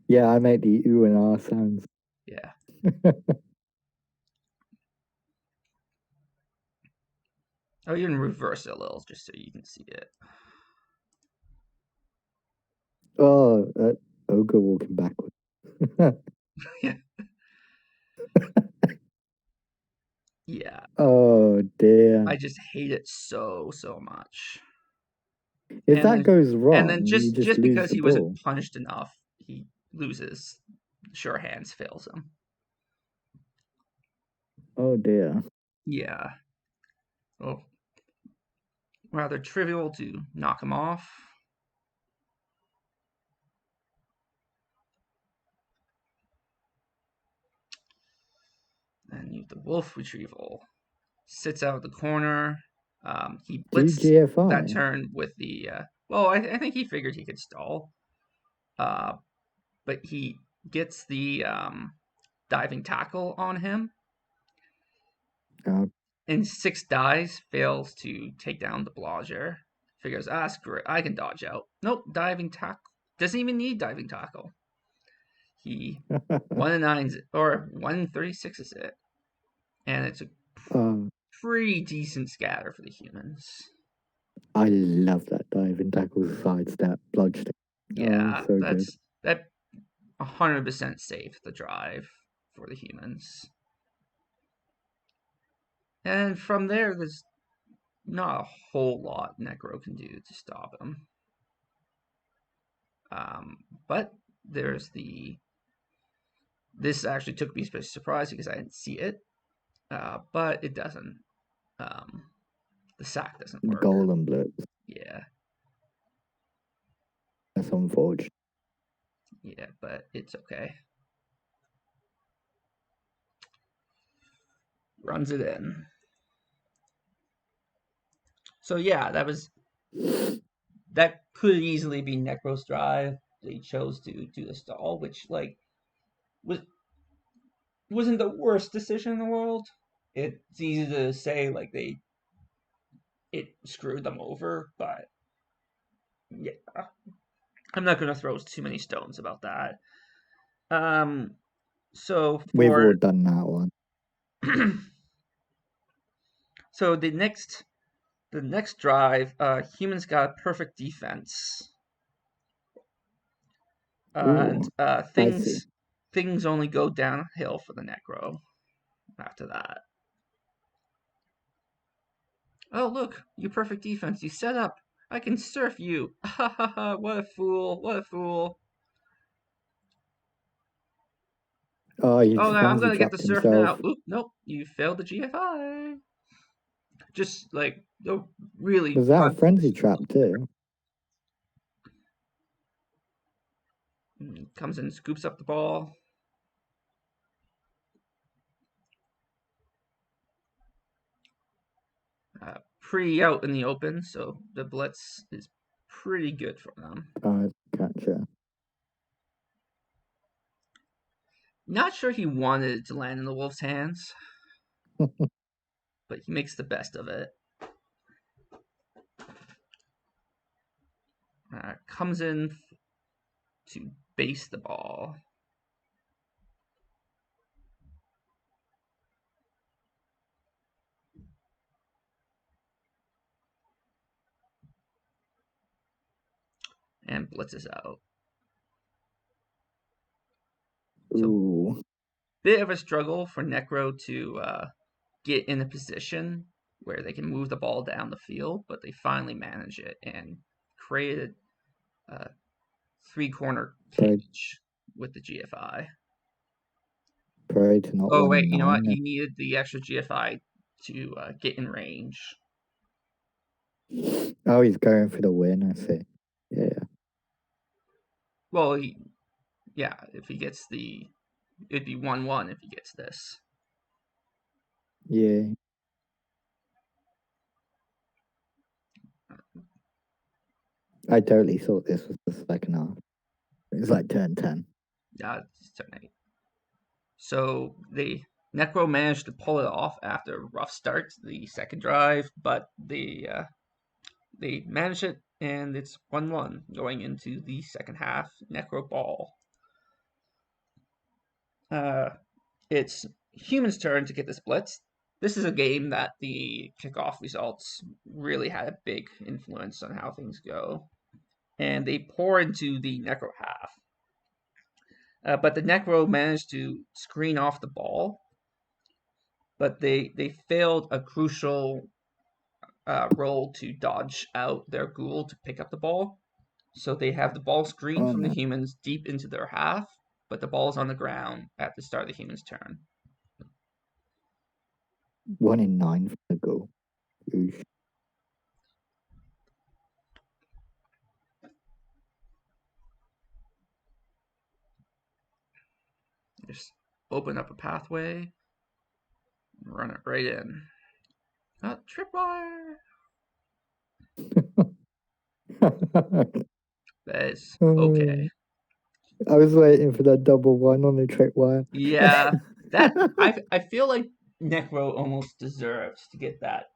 Yeah, I make the ooh and ah sounds. Yeah. Oh, you can reverse it a little just so you can see it. Oh, ogre walking backwards. Yeah. Yeah. Oh dear. I just hate it so much. If And that then goes and then wrong, you just just just lose because the he wasn't ball. punished enough, he loses. Sure hands fails him. Oh dear. Yeah. Well, rather trivial to knock him off. Then you have the wolf retrieval. Sits out of the corner. He Do blitzed that GFI? turn with the. Well, I think he figured he could stall. Uh, but he gets the diving tackle on him. In 6 dies, fails to take down the Blodger. Figures, screw it, I can dodge out. Nope, diving tackle. Doesn't even need diving tackle. He 1-9 or 136 is it. And it's a pretty decent scatter for the humans. I love that diving tackle sidestep bludgeoning. Yeah, so good. that 100% saved the drive for the humans. And from there, there's not a whole lot Necro can do to stop him. But there's the. This actually took me by surprise because I didn't see it, but it doesn't. The sack doesn't work. Golem blitz. Yeah. That's unfortunate. Yeah, but it's okay. Runs it in. So yeah, that could easily be Necro's drive. They chose to do the stall, which like wasn't the worst decision in the world. It's easy to say like it screwed them over, but yeah, I'm not gonna throw too many stones about that. So We've all for done that one. so the next drive, humans got perfect defense, and Ooh, spicy. things only go downhill for the Necro after that. Oh look, you perfect defense. You set up. I can surf you. Ha ha ha! What a fool! What a fool! Oh, he Oh, no, I'm frenzy gonna get the trapped surf himself. now. Oop, nope, you failed the GFI. Just like really Was that a fun. frenzy trap too? Comes in, scoops up the ball. Pretty out in the open, so the blitz is pretty good for them. Gotcha. Not sure he wanted it to land in the Wolf's hands, but he makes the best of it. Comes in to base the ball. and blitzes out. Ooh. Bit of a struggle for Necro to get in a position where they can move the ball down the field, but they finally manage it and created a 3-corner cage with the GFI. Pray to not Oh, one wait, in you know what? nine. He needed the extra GFI to get in range. Oh, he's going for the win, I see. Yeah. Well, if he gets it'd be 1-1 if he gets this. Yeah. I totally thought this was the second half. It was like turn 10. Yeah, it's turn 8. So Necro managed to pull it off after a rough start, the second drive, but they managed it, and it's 1-1 going into the second half. Necro ball. It's Humans' turn to get this blitz. This is a game that the kickoff results really had a big influence on how things go. And they pour into the Necro half. But the Necro managed to screen off the ball, but they failed a crucial role to dodge out their ghoul to pick up the ball. So they have the ball screened from the Humans deep into their half, but the ball's on the ground at the start of the Humans' turn. 1 in 9 for the goal. Oosh. Just open up a pathway, run it right in. Tripwire! That is okay. I was waiting for that double one on the tripwire. Yeah, I feel like Necro almost deserves to get that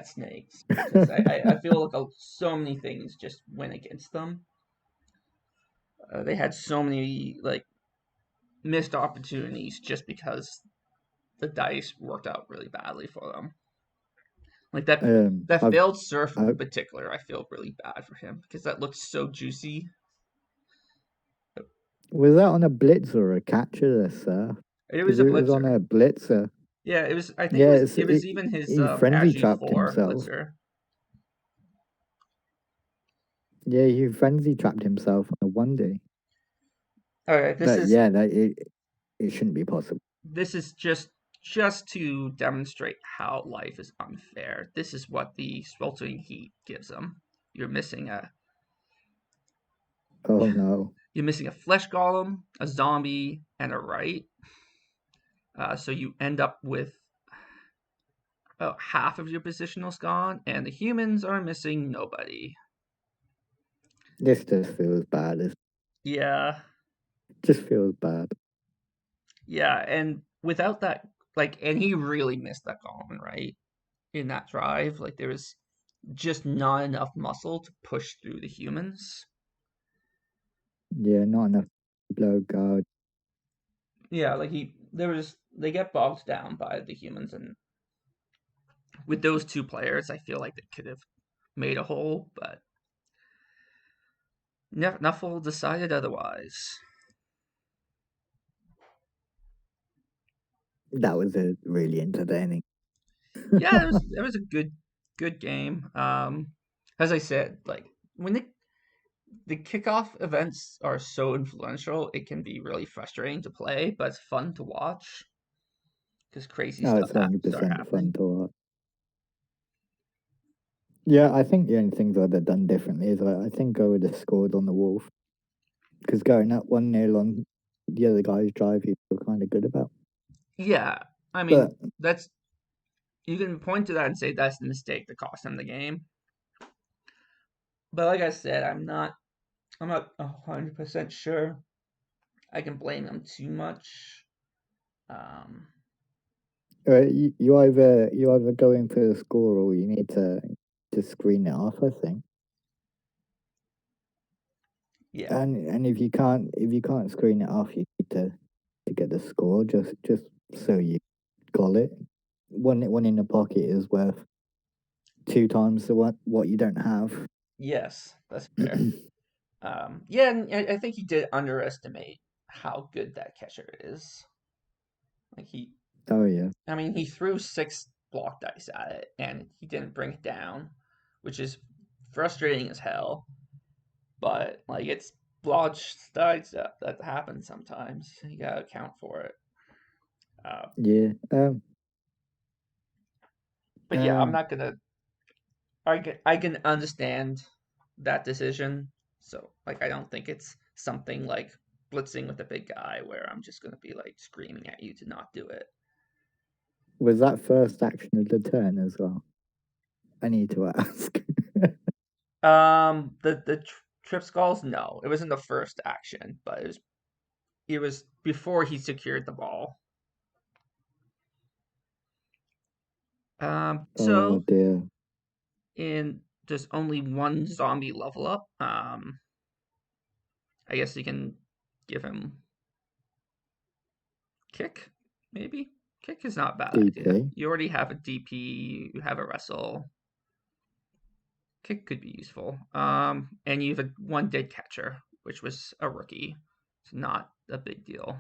snakes, because I feel like so many things just went against them. They had so many missed opportunities just because the dice worked out really badly for them. Like that failed surf in particular, I feel really bad for him because that looked so juicy. Was that on a blitz or a catcher, sir? It was a blitzer. It was on a blitzer. Yeah, it was. I think it was even his he frenzy trapped AG4 himself. blitzer. Yeah, he frenzy trapped himself on a 1D. All right, it shouldn't be possible. This is just to demonstrate how life is unfair. This is what the sweltering heat gives them. You're missing Oh no. You're missing a flesh golem, a zombie, and a right. So you end up with about half of your positionals gone, and the humans are missing nobody. This just feels bad. Yeah. Just feels bad. Yeah, and without that, and he really missed that golem, right? In that drive, there was just not enough muscle to push through the humans. Yeah, not enough blow guard. Yeah, they get bogged down by the humans, and with those two players, I feel like they could have made a hole, but Nuffle decided otherwise. That was really entertaining. Yeah, it was a good game. As I said, when the kickoff events are so influential, it can be really frustrating to play, but it's fun to watch because crazy stuff it's 100% happening. fun to watch. Yeah, I think the only things I'd have done differently is I think I would have scored on the Wolf. Because going up 1-0 on the other guy's drive, you feel kind of good about. Yeah, I mean, you can point to that and say that's the mistake that cost him the game. But like I said, I'm not 100% sure I can blame him too much. You either go in for the score or you need to screen it off, I think. Yeah. And if you can't screen it off, you need to get the score just so you got it. One in the pocket is worth 2 times what you don't have. Yes, that's fair. Yeah, and I think he did underestimate how good that catcher is. Like Oh yeah. I mean, he threw 6 block dice at it, and he didn't bring it down, which is frustrating as hell. But like, it's block dice that happens sometimes. You gotta account for it. Uh, Yeah. but yeah, I'm Um. not gonna. I can understand that decision. So like, I don't think it's something like blitzing with a big guy where I'm just gonna be like screaming at you to not do it. Was that first action of the turn as well? I need to ask. The trip skulls, no, it wasn't the first action, but it was before he secured the ball. Oh So dear. in just only one zombie level up, I guess you can give him kick, maybe. Kick is not a bad idea. DP. You already have a DP, you have a wrestle. Kick could be useful. And you have one dead catcher, which was a rookie. It's not a big deal.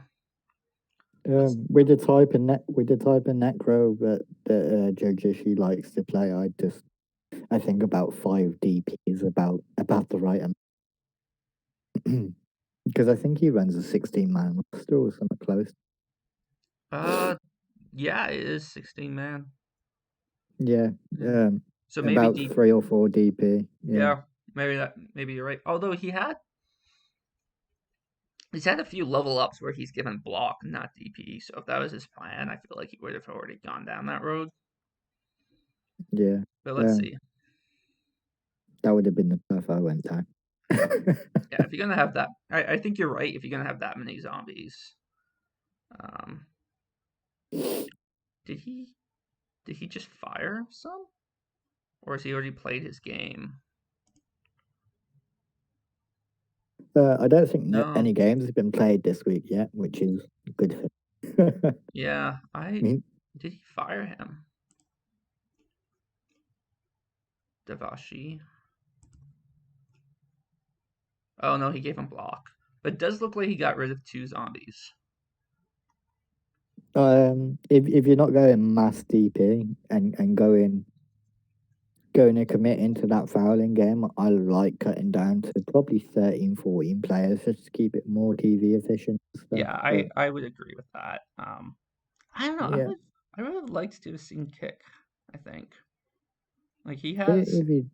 Let's With the type of necro that Jojishi likes to play, I think about 5 DP is about the right amount. Because I think he runs a 16-man roster or something close. uh yeah, it is 16 man. Yeah. Yeah. Um. So maybe About deep 3 or 4 DP. Yeah. yeah, maybe you're right. Although he's had a few level ups where he's given block, not DP. So if that was his plan, I feel like he would have already gone down that road. Yeah. But let's Um. see. That would have been the path I went down. Yeah, if you're gonna have that, I think you're right. If you're gonna have that many zombies, um, did he did he just fire some, or has he already played his game? I don't think No. any games have been played this week yet, which is good for. I Yeah, I mean, did he fire him, Davashi? Oh no, he gave him block. But it does look like he got rid of 2 zombies. if you're not going mass DP and going to commit into that fouling game, I like cutting down to probably 13, 14 players just to keep it more TV efficient and stuff. Yeah, But I would agree with that. I don't know. yeah, I would have liked to have seen Kick. I think like if you he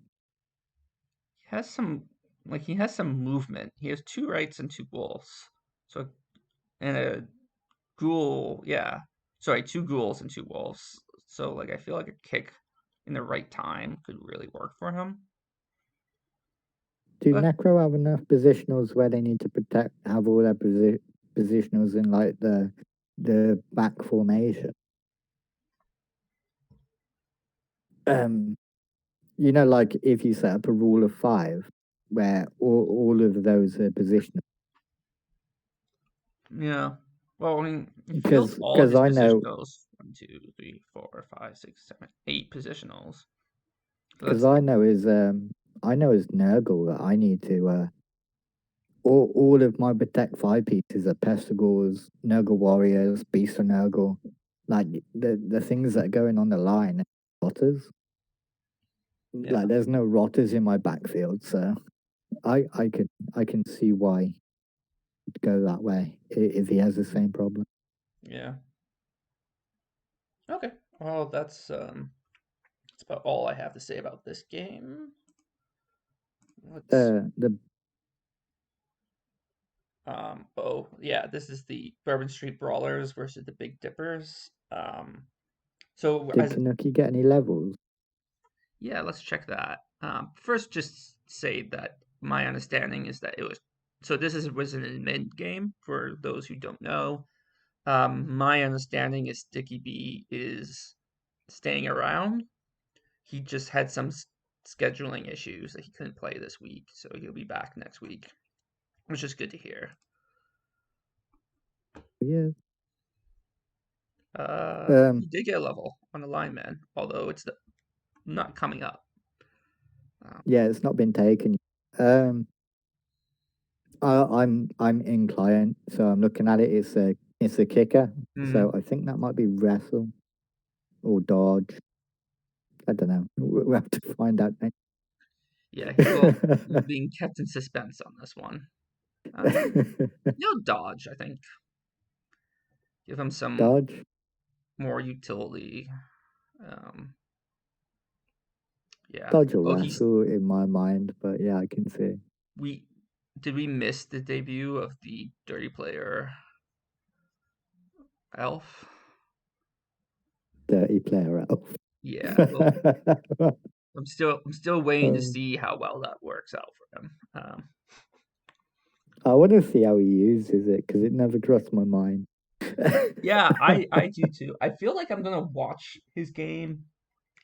has some he has some movement. He has 2 rights and 2 wolves. So and a ghoul, yeah. Sorry, 2 ghouls and 2 wolves. So like I feel like a kick in the right time could really work for him. do But Necro have enough positionals where they need to have all their positionals in like the back formation? Um, like if you set up a rule of 5 where all of those are positional. yeah. Well, I mean, he filled all of Because his I know positionals. 1, 2, 3, 4, 5, 6, 7, 8 positionals. So because that's I know as Nurgle that I need to all of my Protect 5 pieces are Pestigors, Nurgle Warriors, Beast of Nurgle, like the things that are going on the line, rotters. yeah, Like there's no rotters in my backfield, so I can see why it'd go that way if he has the same problem. yeah. Okay. Well, that's about all I have to say about this game. Let's The oh yeah, this is the Bourbon Street Brawlers versus the Big Dippers. So Did as Tanuki get any levels? yeah, let's check that. First, just say that my understanding is that it was so was an admin game for those who don't know. My understanding is Sticky B is staying around. He just had some scheduling issues that he couldn't play this week, so he'll be back next week, which is good to hear. Yeah. He Um. did get a level on the lineman, although it's not coming up. Yeah, it's not been taken. I'm in client, so I'm looking at it. It's a kicker. So I think that might be wrestle or dodge. I don't know. We'll have to find out next. Yeah, he's being kept in suspense on this one. He'll dodge, I think. Give him some Dodge, more utility. Yeah. dodge or Oh, wrestle in my mind, but yeah, I can see we did we miss the debut of the Dirty Player Elf? dirty player out. Yeah. Well, I'm still waiting to Um, see how well that works out for him. I want to see how he uses it because it never crossed my mind. Yeah, I do too. I feel like I'm gonna watch his game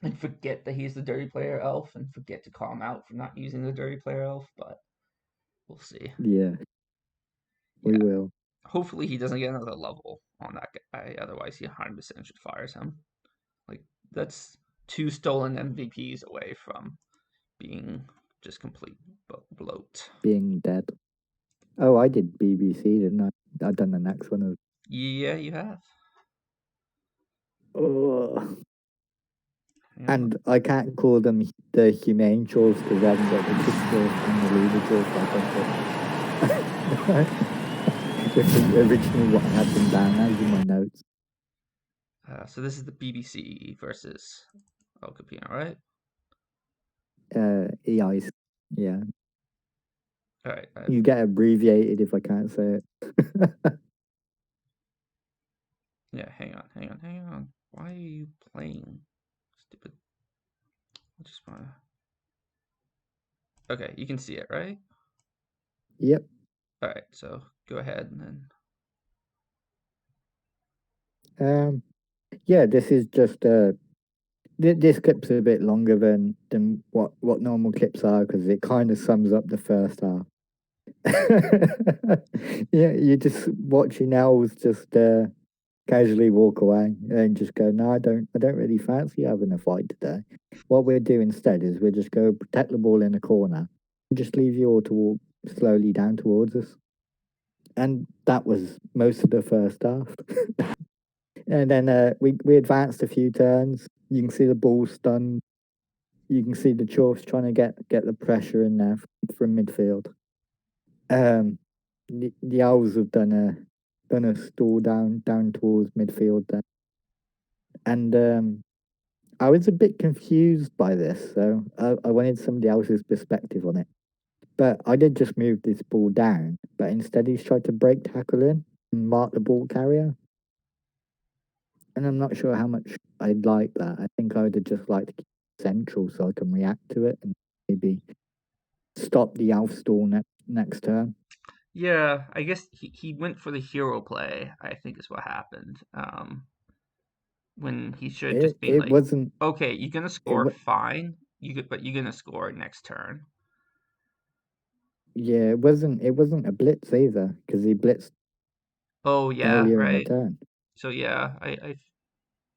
and forget that he's the Dirty Player Elf and forget to call him out for not using the Dirty Player Elf, but we'll see. Yeah, we Yeah. will. Hopefully he doesn't get another level on that guy. Otherwise, he 100% should fire him. Like that's two stolen MVPs away from being just complete bloat. Being dead. Oh, I did BBC, didn't I? I've done the next one. Yeah, you have. Oh. Yeah. And I can't call them the humane chores because they haven't got the kids chores and the leader chores like I said. Which is originally what I had them down as in my notes. So this is the BBC versus El Capino, right? EIs. Yeah. All right. You get abbreviated if I can't say it. Yeah, hang on. Why are you playing? Stupid. I just wanna. Okay, you can see it, right? Yep. All right, so go ahead and then. Yeah, this is just this clip's a bit longer than what normal clips are because it kind of sums up the first half. Yeah, you're just watching owls just casually walk away and just go, no, I don't really fancy having a fight today. What we'll do instead is we'll just go protect the ball in the corner and just leave you all to walk slowly down towards us. And that was most of the first half. And then we advanced a few turns. You can see the ball stunned. You can see the Chorfs trying to get the pressure in there from midfield. The Owls have done a stall down towards midfield there, and I was a bit confused by this, so I wanted somebody else's perspective on it. But I did just move this ball down, but instead he's tried to break tackle in and mark the ball carrier, and I'm not sure how much I'd like that. I think I would have just liked to keep it central so I can react to it and maybe stop the Alf stall next turn. Yeah, I guess he went for the hero play, I think is what happened. When he should have It just been it like, wasn't okay, you're gonna it score fine, but you're gonna score next turn. Yeah, it wasn't a blitz either because he blitzed Oh yeah, earlier in the right. turn. So yeah,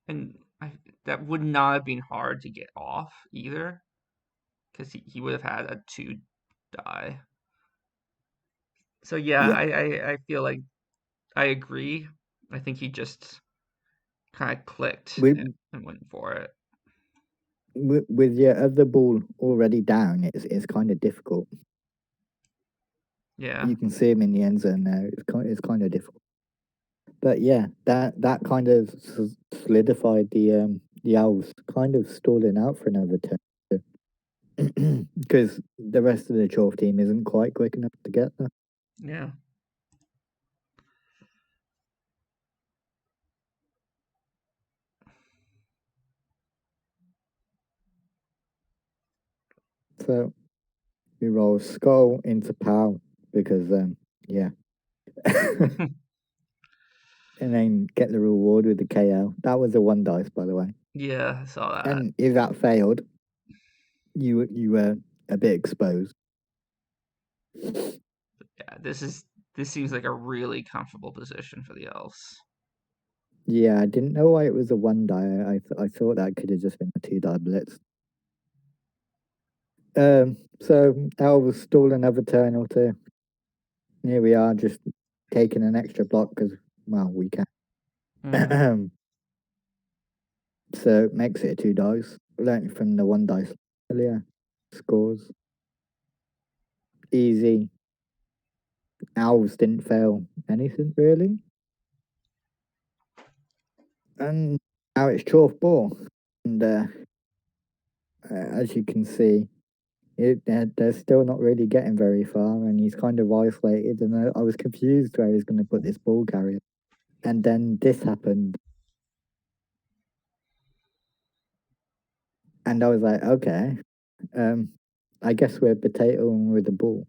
and I that would not have been hard to get off either, because he would have had a 2 die. So yeah, Yep. I feel like I agree. I think he just kind of clicked With and went for it. with your other ball already down, it's kind of difficult. Yeah. You can see him in the end zone now. It's kind of difficult. But yeah, that kind of solidified the Owls kind of stalling out for another turn because the rest of the Chalk team isn't quite quick enough to get there. Yeah. So we roll Skull into Pal because yeah. And then get the reward with the KO. That was a one dice, by the way. Yeah, I saw that. And if that failed, you were a bit exposed. Yeah, this seems like a really comfortable position for the Elves. Yeah, I didn't know why it was a one die. I thought that could have just been a two die blitz. So Elves stall another turn or two. Here we are, just taking an extra block because, well, we can. Mhm. So it makes it a 2 dice. Learning from the 1 dice earlier. Scores. Easy. Elves didn't fail anything really. And now it's Chalk Ball. And as you can see, they're still not really getting very far, and he's kind of isolated. And I was confused where he's going to put this ball carrier. And then this happened. And I was like, okay, I guess we're potatoing with the ball.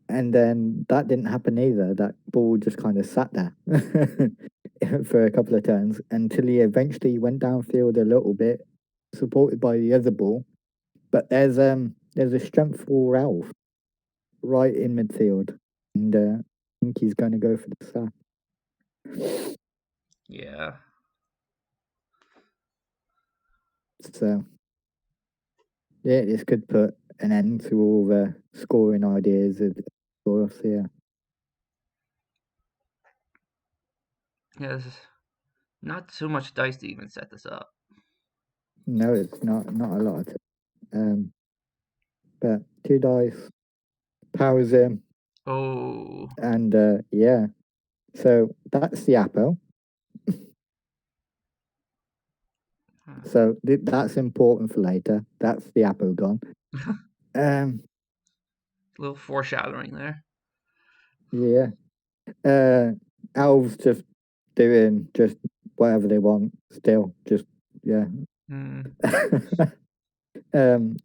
And then that didn't happen either. That ball just kind of sat there for a couple of turns until he eventually went downfield a little bit, supported by the other ball. But there's a strength for Ralph right in midfield, and I think he's going to go for the sack. Yeah. So yeah, this could put an end to all the scoring ideas of us here. Yeah, this is not too much dice to even set this up. No, it's not a lot. But 2 dice powers him, Oh. and yeah. So that's the apple. Huh. So that's important for later. That's the apple gone. Um, A little foreshadowing there. yeah. Elves just doing just whatever they want. Still, just yeah. Hmm.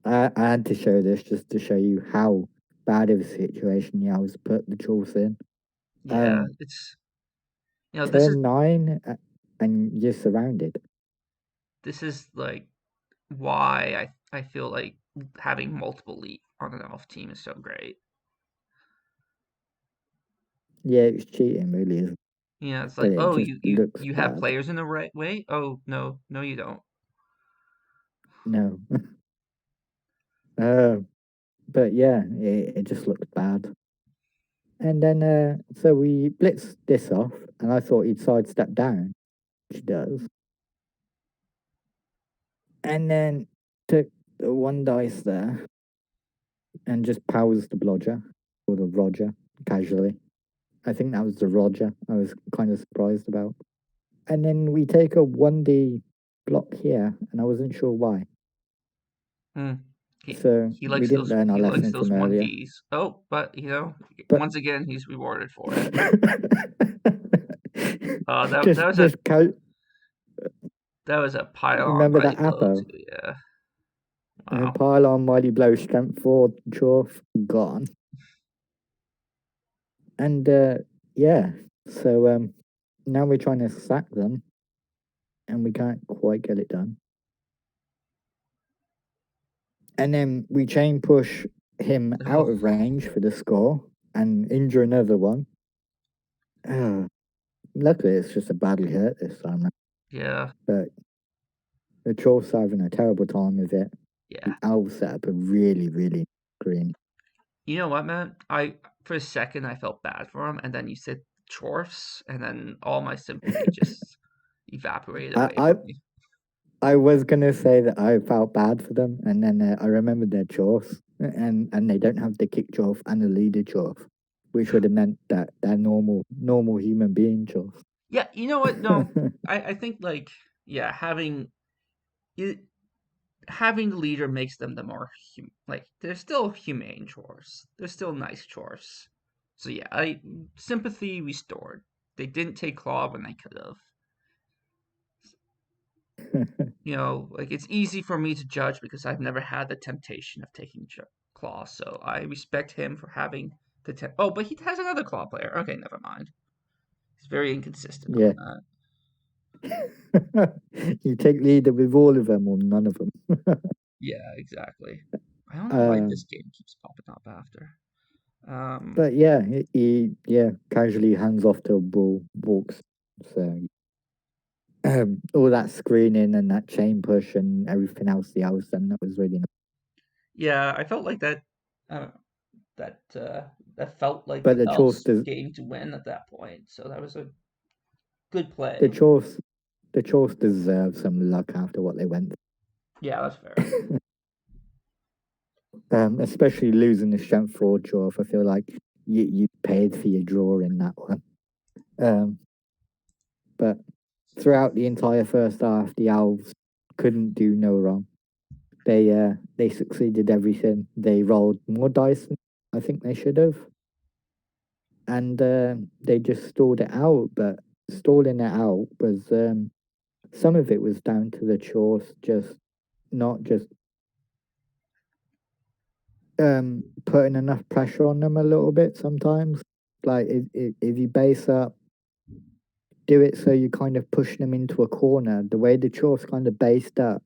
I had to show this just to show you how bad of a situation the Elves put the Chorus in. Yeah, it's this is Turn 9, and you're surrounded. like why I feel like having multiple elite on an elf team is so great. Yeah, it's cheating, really, isn't it? Yeah, it's But like, it oh, just looks you have bad. players in the right way. Oh no you don't. No. But yeah, it just looks bad. And then, so we blitzed this off, and I thought he'd sidestep down, which he does. And then took the 1 dice there and just powers the blodger, or the Roger, casually. I think that was the Roger I was kind of surprised about. And then we take a 1D block here, and I wasn't sure why. Hmm. He So he we likes didn't those learn our he likes lesson those from one earlier. Ds. Oh, but But once again he's rewarded for it. That was a just co- pile on remember mighty that blow Apo too. Yeah. and Wow. pile on mighty blow strength 4 Jorf gone. And yeah, so now we're trying to sack them, and we can't quite get it done. And then we chain push him out Oh of range for the score and injure another one. Luckily, it's just a badly hurt this time, yeah but the Trolls are having a terrible time with it. yeah. The Elves set up a really green. You know what, man? I for a second I felt bad for him, and then you said Chorfs, and then all my sympathy just evaporated I, away I from me. I was gonna say that I felt bad for them, and then I remembered their chores, and they don't have the kick chore and the leader chore, which would have meant that they're normal human being chores. Yeah, you know what? No, I think like yeah, it, having the leader makes them the more like they're still humane chores. They're still nice chores. So yeah, I sympathy restored. They didn't take claw when they could have. Like it's easy for me to judge because I've never had the temptation of taking claw. So I respect him for having the. Oh, but he has another claw player. Okay, never mind. He's very inconsistent Yeah, on that. you take leader with all of them or none of them. Yeah, exactly. I don't know why uh, this game keeps popping up after. but yeah, he yeah casually hands off to a ball, walks. So all that screening and that chain push and everything else the house done, that was really nice. Yeah, I felt like that. That that felt like But the Elves' game to win at that point. So that was a good the play. Chiefs deserve some luck after what they went Yeah, that's fair. through. Especially losing the strength 4 draw. I feel like you paid for your draw in that one. But throughout the entire first half, the Elves couldn't do no wrong. They succeeded everything. They rolled more dice than I think they should have, and they just stalled it out. But stalling it out was some of it was down to the chores, just not just putting enough pressure on them a little bit sometimes. Like if you base up, do it so you kind of push them into a corner. The way the chores kind of based up,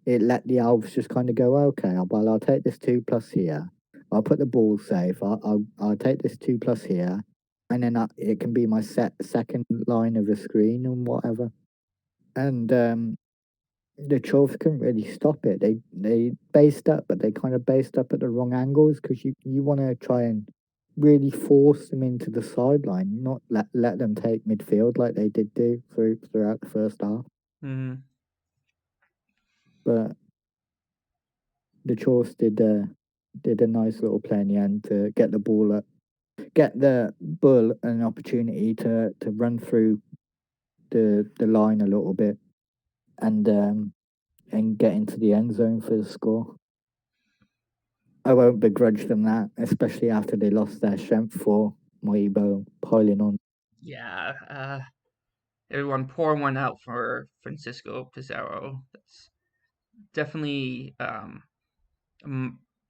it let the Elves just kind of go, okay, well, I'll take this 2+ here. I'll put the ball safe. I'll take this 2+ here, and then it can be my second line of the screen and whatever. And the Chorfs couldn't really stop it. They based up, but they kind of based up at the wrong angles because you want to try and really force them into the sideline, not let them take midfield like they did do throughout the first half. Mm. But the Chorfs did a nice little play in the end to get the ball up, get the Bull an opportunity to run through the line a little bit, and get into the end zone for the score. I won't begrudge them that, especially after they lost their strength for Moibo piling on. Yeah, everyone pour one out for Francisco Pizarro. That's definitely a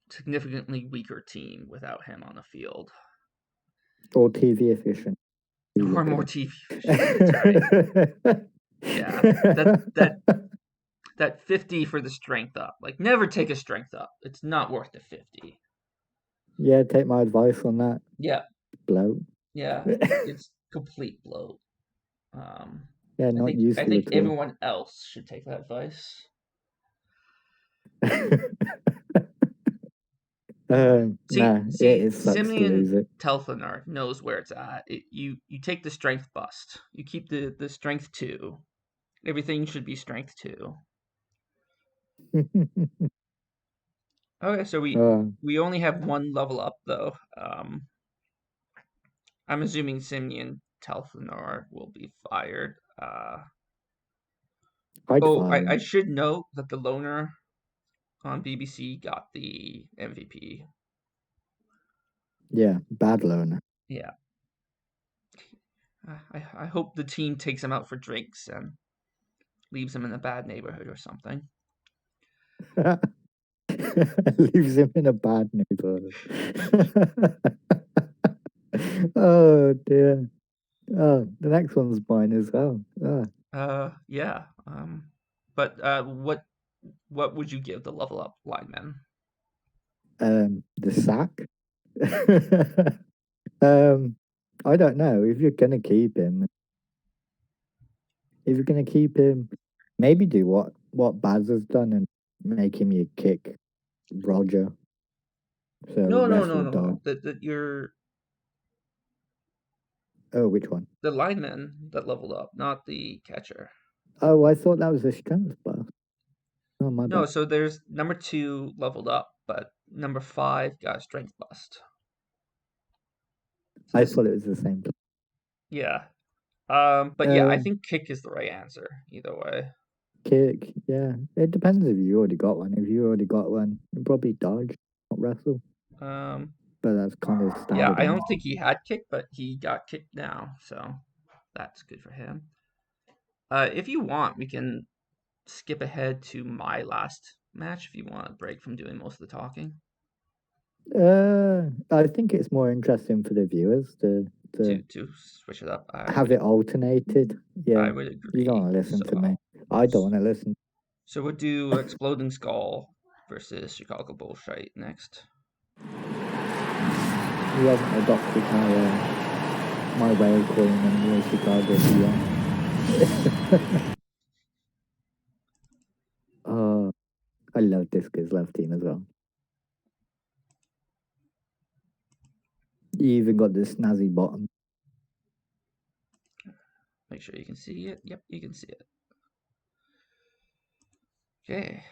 significantly weaker team without him on the field. Or TV efficient. Or more TV efficient. That's right. Yeah, that 50 for the strength up. Like, never take a strength up. It's not worth the 50. Yeah, take my advice on that. Yeah. Bloat. Yeah, it's complete bloat. Yeah, not useful I think at all. everyone else should take that advice. Simeon Telflinar knows where it's at. You take the strength bust. You keep the strength 2. Everything should be strength 2. Okay, so we only have one level up though. I'm assuming Simeon Telflinar will be fired. I should note that the loner on BBC got the MVP. Yeah, bad loner. Yeah. I hope the team takes him out for drinks and leaves him in a bad neighborhood or something. Leaves him in a bad neighborhood. Oh dear. Oh, the next one's mine as well. Yeah. But what would you give the level up lineman? The sack. I don't know if you're gonna keep him. If you're gonna keep him, maybe do what Baz has done and make him your kick Roger. So No. You're. Oh, which one? The lineman that leveled up, not the catcher. Oh, I thought that was a strength buff. Oh, my No, bad. so there's number 2 leveled up, but number 5 got a strength bust. So I thought it was the same. Yeah. But yeah, I think kick is the right answer either way. Kick, yeah. It depends if you already got one. If you already got one, you probably dodge, not wrestle. But that's kind of standard. Yeah, I don't think he had kick, but he got kicked now, so that's good for him. If you want, we can skip ahead to my last match if you want a break from doing most of the talking. I think it's more interesting for the viewers to switch it up. Have it alternated. Yeah, I would agree. You don't want to listen to me. I don't want to listen. So we'll do Exploding Skull versus Chicago Bullshite next. You haven't adopted my way of calling them Chicago. Oh, I love Discus Love Team as well. You even got the snazzy bottom. Make sure you can see it. Yep, you can see it. Okay.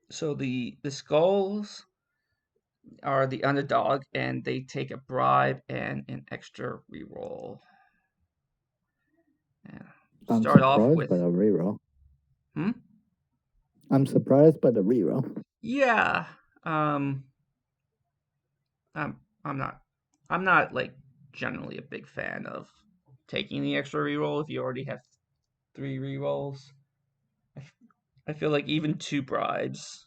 So the skulls are the underdog, and they take a bribe and an extra reroll. Yeah. I'm Start off surprised with. by the reroll. Hmm? I'm surprised by the reroll. Yeah. I'm not like generally a big fan of taking the extra reroll if you already have 3 rerolls. I feel like even 2 bribes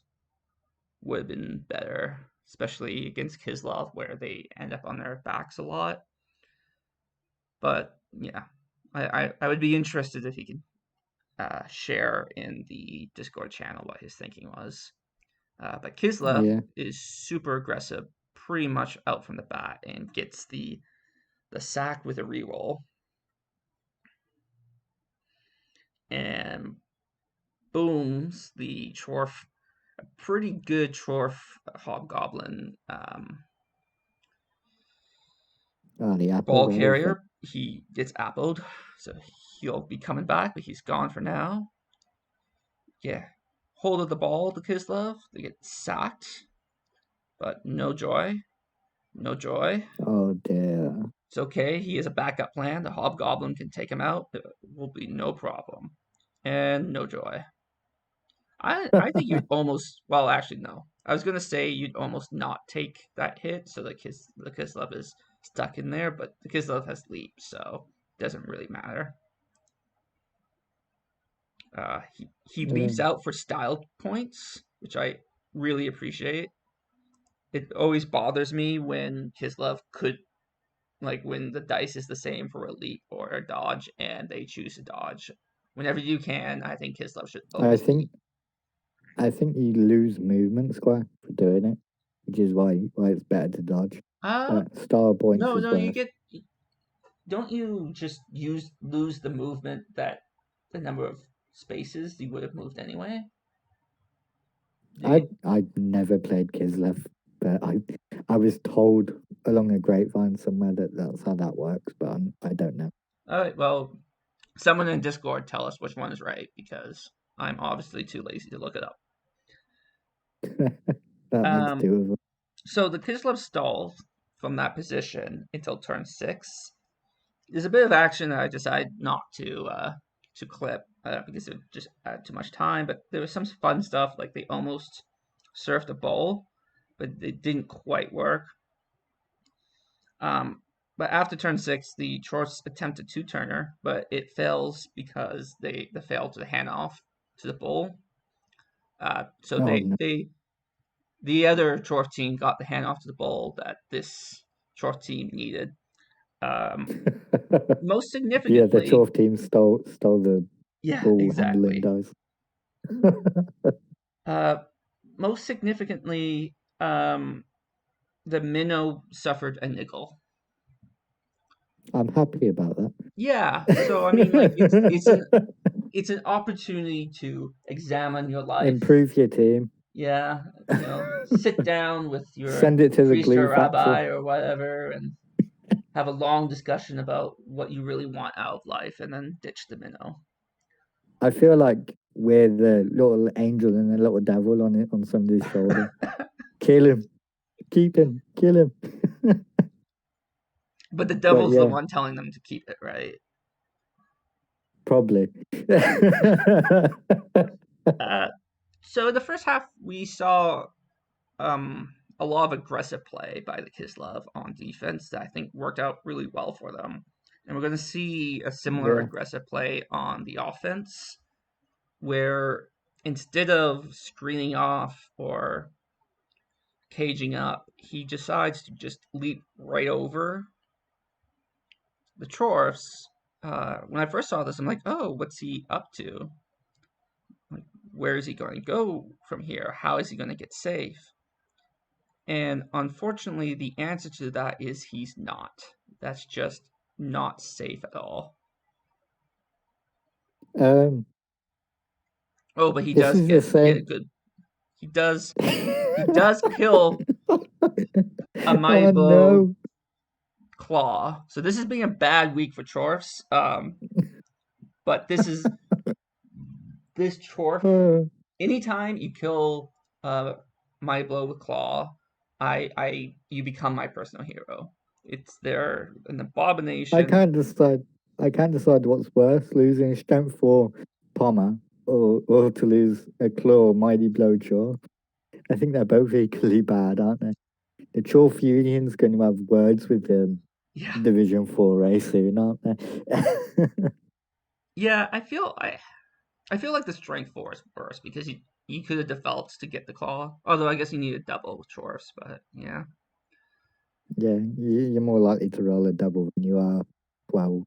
would have been better, especially against Kislev where they end up on their backs a lot. But yeah, I would be interested if he could share in the Discord channel what his thinking was. But Kislev Yeah. is super aggressive, pretty much out from the bat, and gets the sack with a reroll. And booms the Chorf, a pretty good Chorf Hobgoblin The apple ball got his carrier. He gets appled, so he'll be coming back, but he's gone for now. Yeah, hold of the ball, the Kislev. They get sacked, but no joy. No joy. Oh dear. It's okay. He has a backup plan. The Hobgoblin can take him out. It will be no problem. And no joy. I think you'd almost, well, actually no. I was gonna say you'd almost not take that hit, so the Kislev is stuck in there, but the Kislev has leap, so it doesn't really matter. He leaps out for style points, which I really appreciate. It always bothers me when Kislev could, like, when the dice is the same for a leap or a dodge and they choose to dodge. Whenever you can, I think Kislev should always leap. I think you lose movement square for doing it, which is why it's better to dodge. But star points No, is you worse. get. Don't you just lose the movement that the number of spaces you would have moved anyway? I've never played Kislev, but I was told along a grapevine somewhere that that's how that works, but I don't know. All right, well, someone in Discord tell us which one is right because I'm obviously too lazy to look it up. That makes 2 of them. So the Kislev stalls from that position until turn 6. There's a bit of action that I decided not to clip because it would just add too much time. But there was some fun stuff, like they almost surfed a bowl, but it didn't quite work. But after turn 6, the Chorfs attempt a 2-turner, but it fails because they fail to hand off to the bull. So the other Chorf team got the hand off to the bull that this Chorf team needed. Most significantly, yeah, the Chorf team stole the ball handling dice. Most significantly, the minnow suffered a niggle. I'm happy about that. Yeah, so I mean, like it's an opportunity to examine your life, improve your team. Yeah, sit down with your send it to the priest glue or rabbi factory. or whatever, and have a long discussion about what you really want out of life, and then ditch the minnow. I feel like we're the little angel and the little devil on somebody's shoulder. Kill him, keep him, kill him. But the devil's the one telling them to keep it, right? Probably. So in the first half, we saw a lot of aggressive play by the Kislev on defense that I think worked out really well for them. And we're going to see a similar aggressive play on the offense, where instead of screening off or caging up, he decides to just leap right over the Chorfs. When I first saw this, I'm like, oh, what's he up to? Like, where is he going to go from here? How is he going to get safe? And unfortunately, the answer to that is he's not. That's just not safe at all. Oh, but he does get a good. He does kill a Mighty Oh Blow no. Claw. So this has been a bad week for Chorfs. But this Chorf. Uh, Anytime you kill Mighty Blow with Claw, you become my personal hero. It's there an I abomination. can't decide. I can't decide what's worse: losing strength for Palmer, or to lose a claw, mighty blow jaw. I think they're both equally bad, aren't they? The Chorf Union's going to have words with the Yeah, Division 4A soon, aren't they? yeah. I feel like the strength four is worse because you could have developed to get the claw. Although I guess you need a double with Chorfs, but yeah. Yeah, you're more likely to roll a double when you are 12.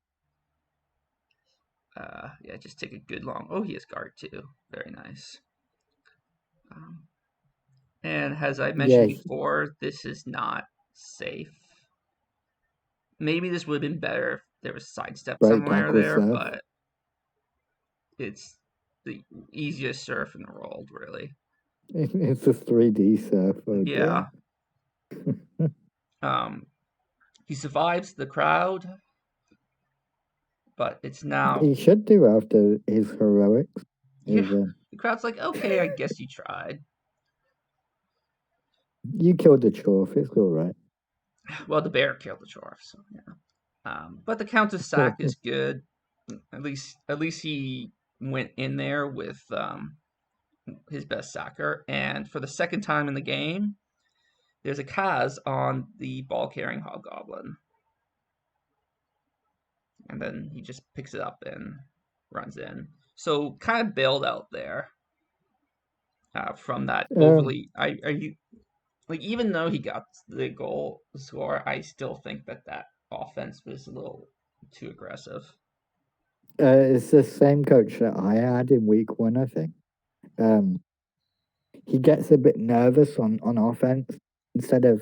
Yeah, just take a good long. Oh, he has guard too. Very nice. Um, and as I mentioned Yeah, before, this is not safe. Maybe this would have been better if there was sidestep break somewhere tackle there, surf. but it's the easiest surf in the world, really. It's a 3D surf, oh dear. Yeah. Um, he survives the crowd, but it's now He should do after his heroics. yeah. His, The crowd's like, okay, I guess you tried. you killed the Chorf, it's alright. Well, the bear killed the dwarf, so yeah. But the Countess sack is good. At least he went in there with his best sacker, and for the second time in the game, there's a Kaz on the ball carrying hobgoblin, and then he just picks it up and runs in. So kind of bailed out there from that overly. Are you like even though he got the goal score, I still think that offense was a little too aggressive. It's the same coach that I had in week 1, I think. Um, he gets a bit nervous on offense. Instead of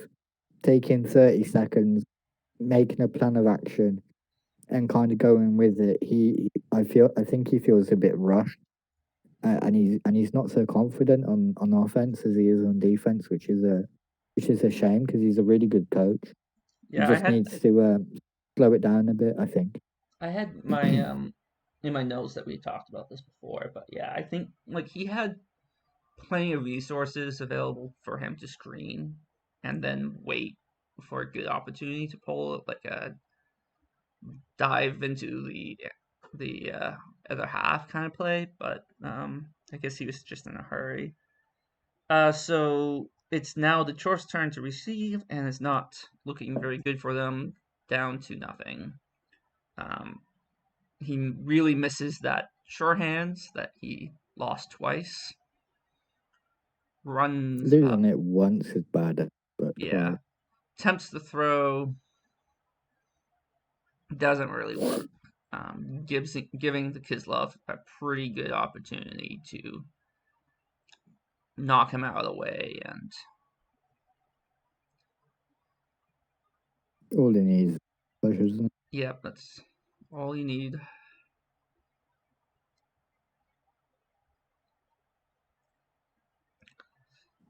taking 30 seconds, making a plan of action, and kind of going with it, I think he feels a bit rushed, and he's not so confident on offense as he is on defense, which is a shame because he's a really good coach. He Yeah, just needs to slow it down a bit, I think. I had my in my notes that we talked about this before, but yeah, I think like he had plenty of resources available for him to screen and then wait for a good opportunity to pull like a dive into the other half kind of play, but I guess he was just in a hurry. So it's now the Chorf's turn to receive, and it's not looking very good for them. Down to nothing. Um, he really misses that sure hands that he lost twice. Runs up, Losing it once is bad, but yeah. twice. Attempts the throw, doesn't really work. Giving the Kislov a pretty good opportunity to knock him out of the way, and All he needs pleasures. yep, that's all you need.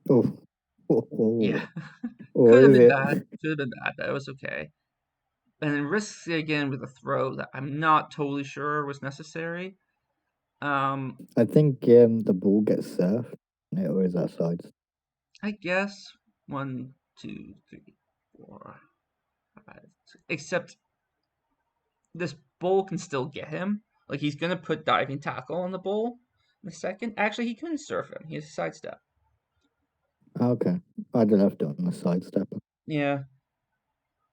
Oh, Yeah, or could have is been it? bad. Could have been bad, but it was okay. And then risks it again with a throw that I'm not totally sure was necessary. Um, I think the ball gets surfed, or is that sides? I guess 1, 2, 3, 4, 5. Except this bull can still get him. Like he's gonna put diving tackle on the bull in a second. Actually, he couldn't surf him. He has a sidestep. Okay, I'd have done the sidestep. Yeah.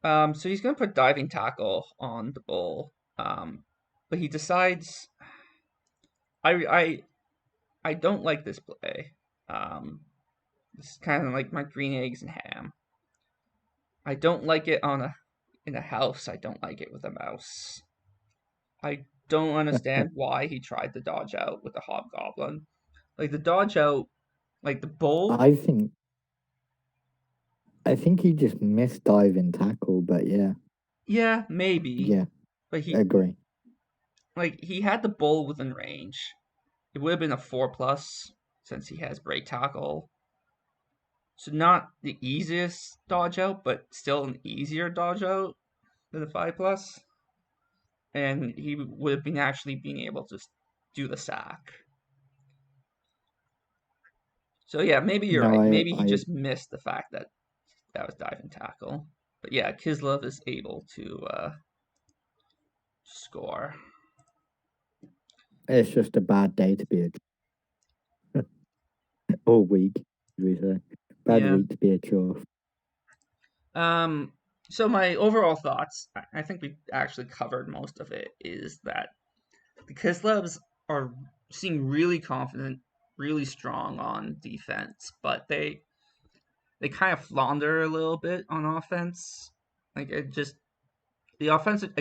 So he's gonna put diving tackle on the bull. But he decides. I I I don't like this play. Um, it's kind of like my green eggs and ham. I don't like it in a house. I don't like it with a mouse. I don't understand why he tried to dodge out with the hobgoblin. Like the dodge out, like the bull. I think he just missed diving tackle, but yeah, Yeah, maybe, yeah, but agree. he had the bull within range. It would have been a 4+ since he has break tackle. So not the easiest dodge out, but still an easier dodge out than the 5+. And he would have been actually being able to do the sack. So yeah, maybe you're No, right. I, Maybe he I just missed the fact that that was dive and tackle. But yeah, Kislev is able to score. it's just a bad day to be a all week. We say bad Yeah. week to be a chore. Um. So my overall thoughts, I think we actually covered most of it. Is that the Kislevs are seem really confident, really strong on defense, but they kind of flounder a little bit on offense. Like it just the offensive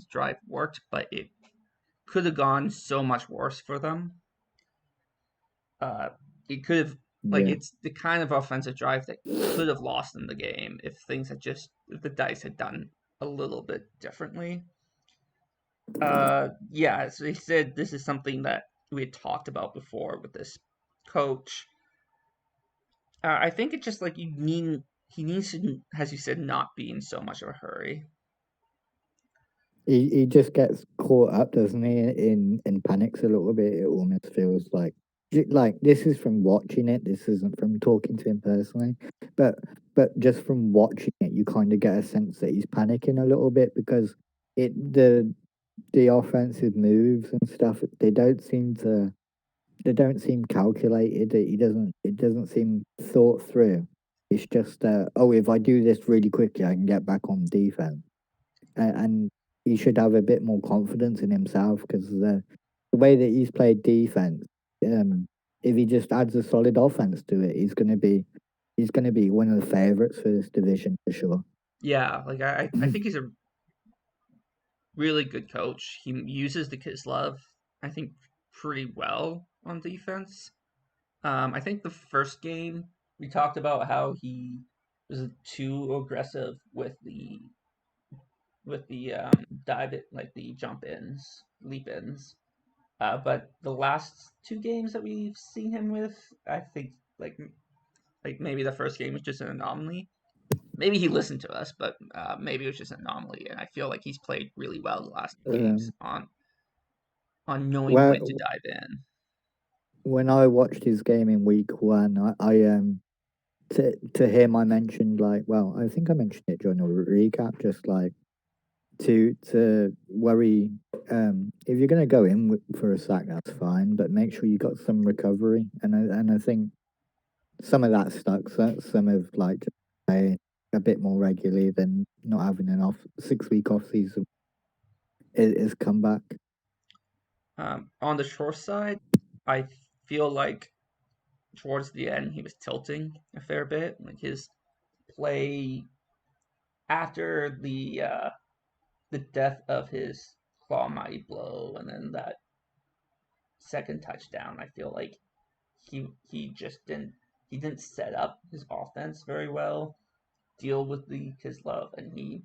drive worked, but it could have gone so much worse for them. Uh, it could have like Yeah. it's the kind of offensive drive that could have lost them the game if if the dice had done a little bit differently. Yeah, so he said this is something that we had talked about before with this coach. I think it's just like he needs to, as you said, not be in so much of a hurry. He just gets caught up, doesn't he? In panics a little bit. It almost feels like this is from watching it. This isn't from talking to him personally, but just from watching it, you kind of get a sense that he's panicking a little bit because it the offensive moves and stuff they don't seem calculated. It doesn't seem thought through. It's just oh, if I do this really quickly, I can get back on defense, and he should have a bit more confidence in himself because the way that he's played defense, if he just adds a solid offense to it, he's gonna be one of the favorites for this division for sure. Yeah, like I think he's a really good coach. He uses the Kislev, I think, pretty well on defense. I think the first game we talked about how he was too aggressive with the dive it like the jump ins, leap ins. But the last two games that we've seen him with, I think like maybe the first game was just an anomaly. Maybe he listened to us, but maybe it was just an anomaly. And I feel like he's played really well the last games Um, on knowing when to well, dive in. when I watched his game in week one, I to him I mentioned like, well, I think I mentioned it during the recap, just like to worry. If you're going to go in for a sack, that's fine, but make sure you got some recovery. And I think some of that stuck. So some of like just playing a bit more regularly than not having an off 6 week off season is come back. On the short side, I feel like towards the end he was tilting a fair bit. Like his play after the death of his claw mighty blow and then that second touchdown, I feel like he just didn't set up his offense very well, deal with the Kislev, and he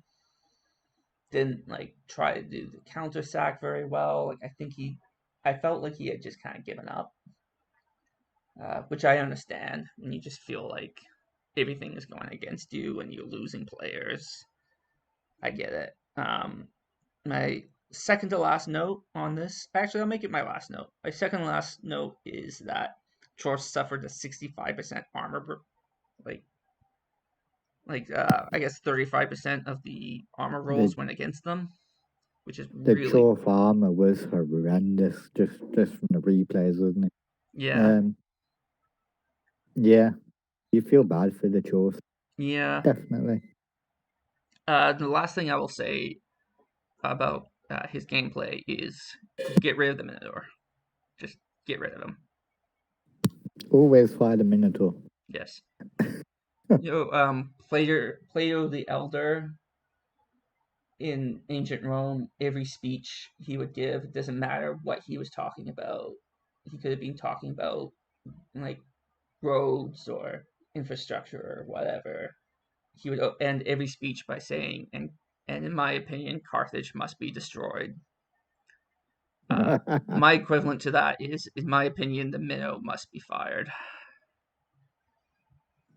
didn't like try to do the counter sack very well. Like I felt like he had just kind of given up, which I understand when you just feel like everything is going against you and you're losing players. I get it. My second to last note on this, actually, I'll make it my last note. My second to last note is that Chorce suffered a 65% armor, like I guess 35% of the armor The rolls went against them, which is the really Chore Farmer was horrendous, just from the replays, wasn't it? yeah, Um, yeah, you feel bad for the Chores, yeah. definitely. The last thing I will say about his gameplay is get rid of the Minotaur. Just get rid of him. Always fight a Minotaur. Yes. Plato the Elder in ancient Rome, every speech he would give, it doesn't matter what he was talking about. He could have been talking about like roads or infrastructure or whatever. He would end every speech by saying, and in my opinion, Carthage must be destroyed. Uh, my equivalent to that is, in my opinion, the minnow must be fired.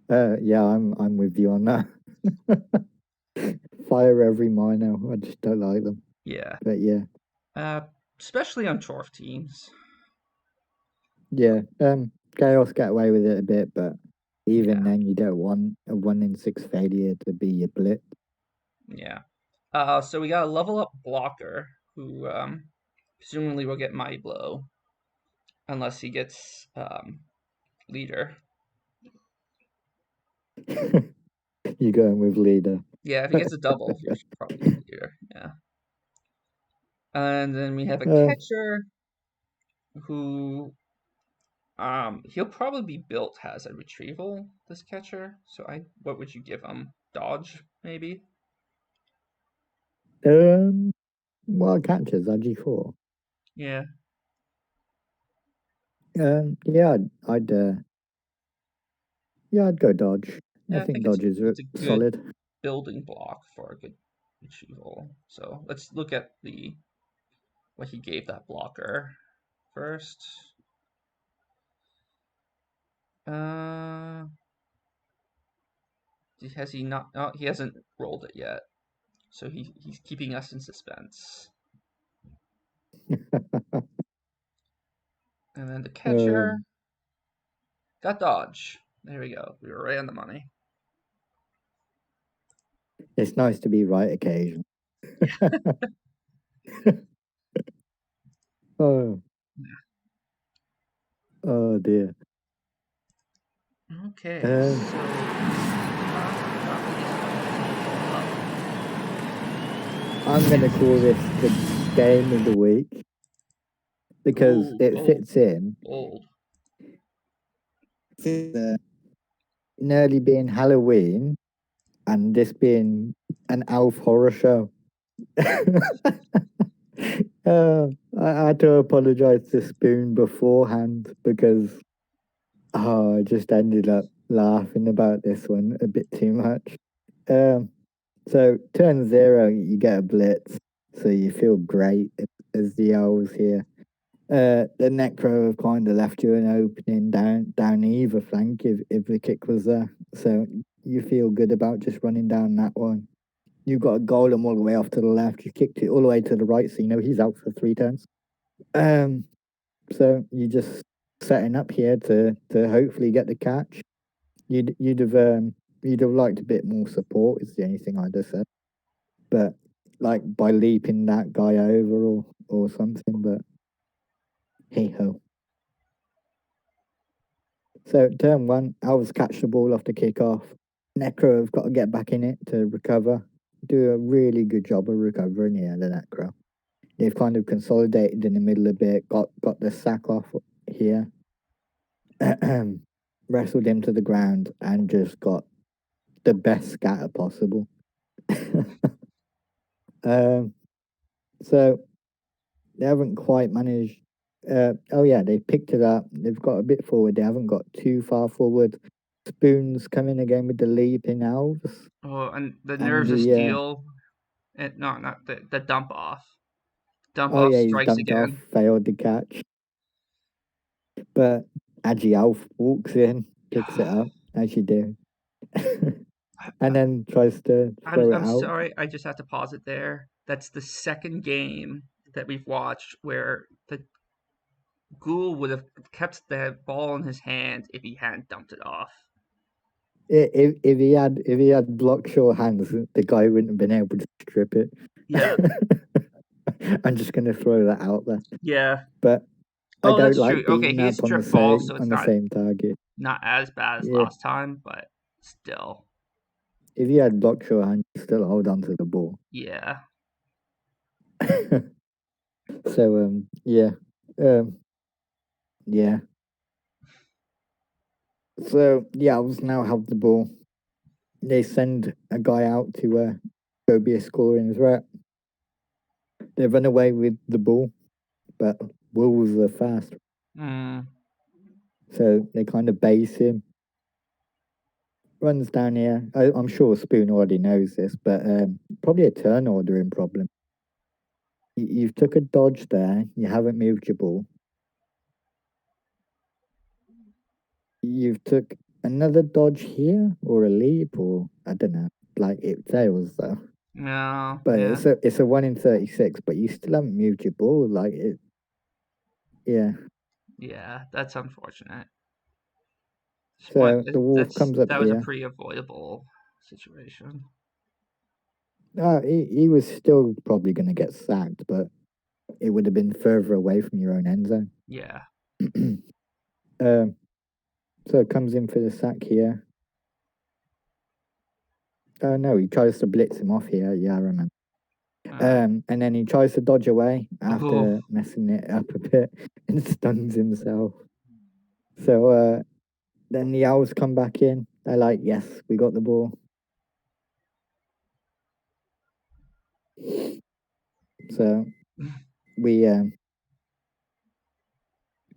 Yeah, I'm with you on that. Fire every miner. I just don't like them. Yeah. But yeah, Especially on dwarf teams. yeah. Chaos get away with it a bit, but even Yeah. then, you don't want a 1 in 6 failure to be your blitz. Yeah. So we got a level up blocker who presumably will get Mighty Blow unless he gets leader. You going with leader? Yeah, if he gets a double, he should probably get leader. Yeah. And then we have a Uh, catcher who he'll probably be built as a retrieval, this catcher. So what would you give him? Dodge, maybe? What catches RG4? Yeah. Yeah, yeah, I'd go dodge. I Yeah, I think think it's dodge is it's a good solid. building block for a good retrieval. So let's look at the what he gave that blocker first. Uh, has he not? Oh, he hasn't rolled it yet. So he's keeping us in suspense. And then the catcher got dodge. There we go. We were right on the money. It's nice to be right occasionally. Oh, oh dear. Okay, Um, so I'm gonna call this the game of the week because ooh, it bold, fits in. bold. Nearly being Halloween and this being an elf horror show. I had to apologize to Spoon beforehand because I just ended up laughing about this one a bit too much. Um, so turn 0, you get a blitz, so you feel great as the elves here. The Necro have kind of left you an opening down either flank if the kick was there, so you feel good about just running down that one. You got a golem all the way off to the left. You kicked it all the way to the right, so you know he's out for 3 turns. So you just setting up here to hopefully get the catch. You'd have liked a bit more support. Is the only thing I'd have said, but like by leaping that guy over or something. But hey ho. So turn 1, Elves catch the ball off the kickoff. Necro have got to get back in it to recover. Do a really good job of recovering here, the Necro. They've kind of consolidated in the middle a bit, got the sack off here, wrestled him to the ground, and just got the best scatter possible. um, so they haven't quite managed. Oh yeah, they picked it up. They've got a bit forward. They haven't got too far forward. Spoon's coming again with the leap in elves. Oh, and the And nerves of steel. No, not the dump off. Dump oh off yeah, he's strikes dumped off, again. failed to catch. But Agi Alf walks in, picks it up, as you do, and then tries to throw it I'm out. sorry, I just have to pause it there. That's the second game that we've watched where the ghoul would have kept the ball in his hand if he hadn't dumped it off. If he had Blockshaw hands, the guy wouldn't have been able to strip it. Yeah. I'm just gonna throw that out there. Yeah. But I Oh, don't that's true. like Okay, beating he is up strip ball, so on it's the same target. not as bad as Yeah, last time, but still. if he had Blockshaw hands, he'd still hold on to the ball. Yeah. So yeah, um, yeah. So the Owls now have the ball. They send a guy out to go be a scoring threat. They run away with the ball, but Wolves are fast, Mm. so they kind of base him. Runs down here. I'm sure Spoon already knows this, but probably a turn ordering problem. You've took a dodge there. You haven't moved your ball. You've took another dodge here or a leap or I don't know. Like it fails though. No, But yeah, it's a 1 in 36, but you still haven't moved your ball. Like it, yeah. yeah. That's unfortunate. So the wolf comes up That was a here. pretty avoidable situation. He was still probably going to get sacked, but it would have been further away from your own end zone. Yeah. um, so it comes in for the sack here. Oh no, he tries to blitz him off here. Yeah, I remember. And then he tries to dodge away Oof. after messing it up a bit and stuns himself. So then the owls come back in. They're like, "Yes, we got the ball." So we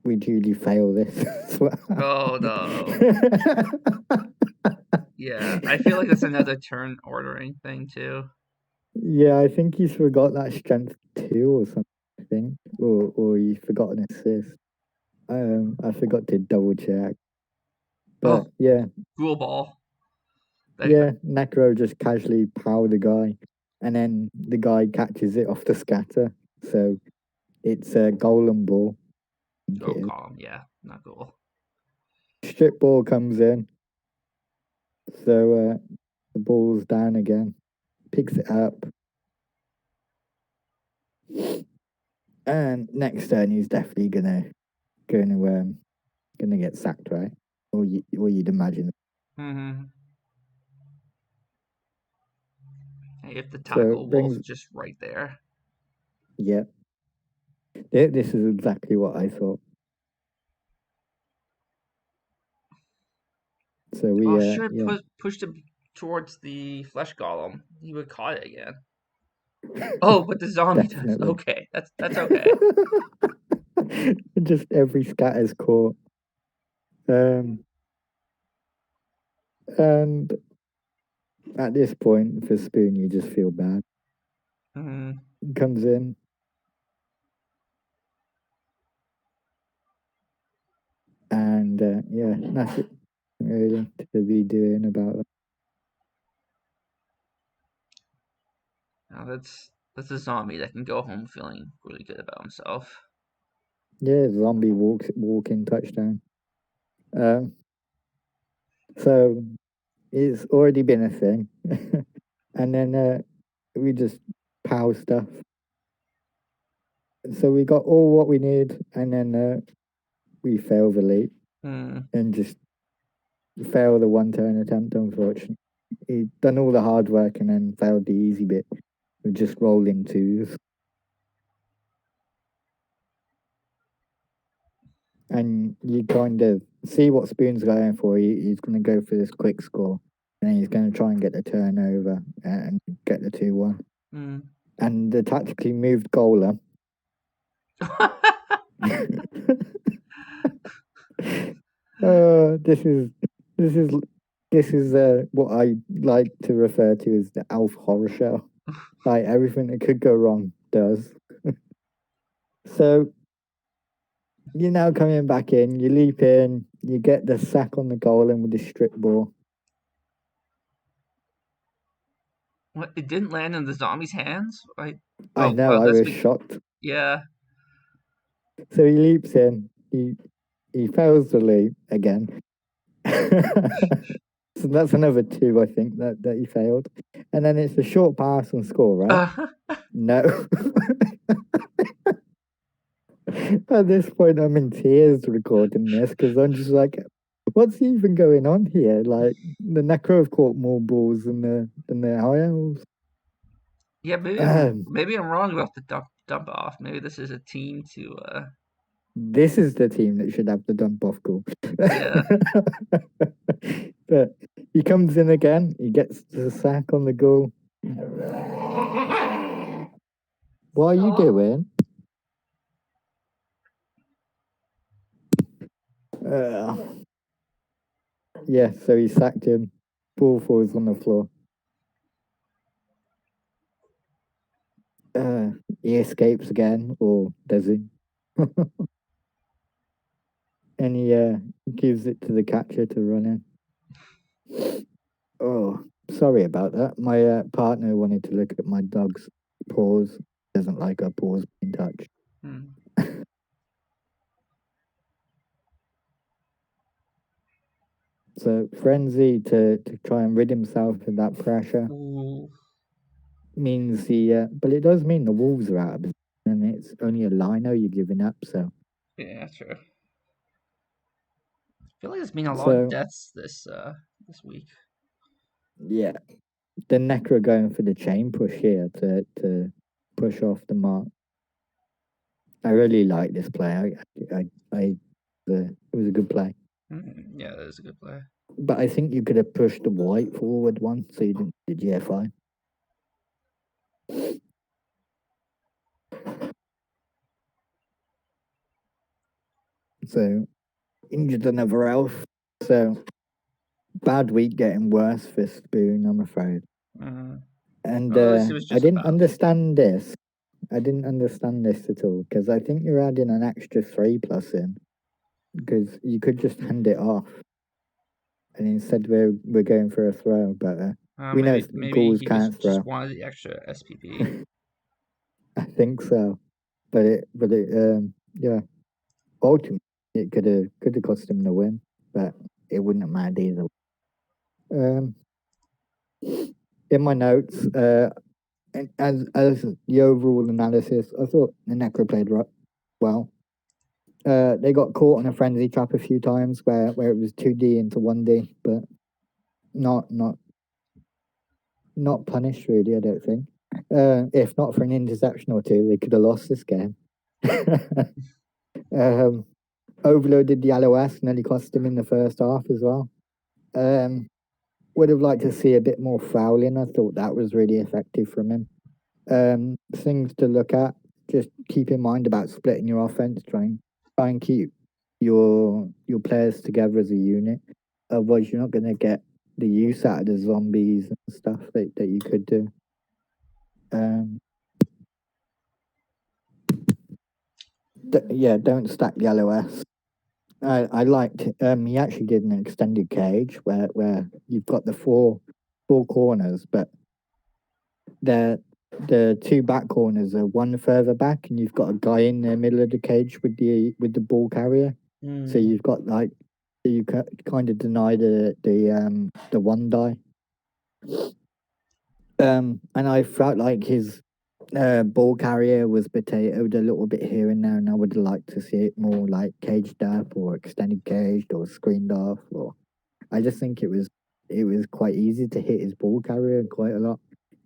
we duly fail this as well. Oh no. Yeah, I feel like that's another turn ordering thing too. Yeah, I think he's forgot that strength 2 or something, or he forgot an assist. I forgot to double check, but Oh, yeah, Ghoul Ball. yeah, Necro just casually powered the guy, and then the guy catches it off the scatter, so it's a golem ball. I think Oh, it is. column. Yeah, not cool. Strip ball comes in, so the ball's down again, picks it up, and next turn he's definitely gonna get sacked, right? Or you'd imagine. Mm-hmm. If the So it tackle wolf brings, just right there. yeah, this is exactly what I thought. So Oh, sure. yeah, Pushed him towards the flesh golem. He would caught it again. Oh, but the zombie does. definitely. Okay, that's okay. Just every scatter's caught. Um, and at this point, for Spoon, you just feel bad. Mm-hmm. He comes in, and yeah, nothing really to be doing about it. Now that's a zombie that can go home feeling really good about himself. Yeah, zombie walk in touchdown. Um, so it's already been a thing, and then we just pow stuff. So we got all what we need, and then we fail the leap Mm. and just fail the one turn attempt. Unfortunately, he done all the hard work and then failed the easy bit with just rolling twos. And you kind of see what Spoon's going for. He's going to go for this quick score, and he's going to try and get the turnover and get the 2-1. Mm. And the tactically moved goaler. This is this is this is what I like to refer to as the Alf horror show. Like everything that could go wrong does. So you're now coming back in, you leap in, you get the sack on the goal and with the strip ball. What? It didn't land in the zombie's hands. I Oh know, wow, I was shocked. yeah. So he leaps in, he fails the leap again. So that's another 2, I think, that he failed. And then it's a short pass and score, right? No. At this point, I'm in tears recording this because I'm just like, what's even going on here? Like, the Necro have caught more balls than the High Elves. Yeah, maybe I'm wrong about the dump off. Maybe this is a team to This is the team that should have the dump off goal. yeah. But he comes in again, he gets the sack on the goal. What are you doing? Yeah, so he sacked him. Ball falls on the floor. He escapes again, or does he? And he gives it to the catcher to run in. Oh, sorry about that. My partner wanted to look at my dog's paws. Doesn't like her paws being touched. Hmm. So frenzy to try and rid himself of that pressure Ooh. means but it does mean the Wolves are out of position, and it's only a lino you're giving up. So Yeah, true. I feel like there's been a lot of so deaths this week. yeah, the Necro going for the chain push here to push off the mark. I really like this play. It was a good play. Yeah, that is a good play. But I think you could have pushed the white forward one so you didn't the GFI. So injured another elf. So bad week getting worse for Spoon, I'm afraid. Mm. And Well, at least it was I just a didn't bad week. understand this. I didn't understand this at all because I think you're adding an extra 3+ in because you could just hand it off, and instead we're going for a throw. But we know Maybe Ghouls he can't just throw. wanted the extra SPP. I think so, but yeah. Ultimately, it could have cost him the win, but it wouldn't have mattered either. Um, in my notes, and as the overall analysis, I thought the Necro played well. They got caught on a frenzy trap a few times where it was 2D into 1D, but not not not punished really. I don't think. If not for an interception or two, they could have lost this game. um, Overloaded the LOS, nearly cost him in the first half as well. Um, would have liked to see a bit more fouling. I thought that was really effective from him. Things to look at. Just keep in mind about splitting your offense. Try and keep your players together as a unit. Otherwise, you're not going to get the use out of the zombies and stuff that you could do. Um, yeah, don't stack the LOS. I liked. He actually did an extended cage where you've got the four corners, but the the two back corners are one further back, and you've got a guy in the middle of the cage with the ball carrier. So Mm. you've got like you kind of deny the one die. And I felt like his ball carrier was potatoed a little bit here and there, and I would have liked to see it more like caged up or extended caged or screened off. Or I just think it was quite easy to hit his ball carrier quite a lot,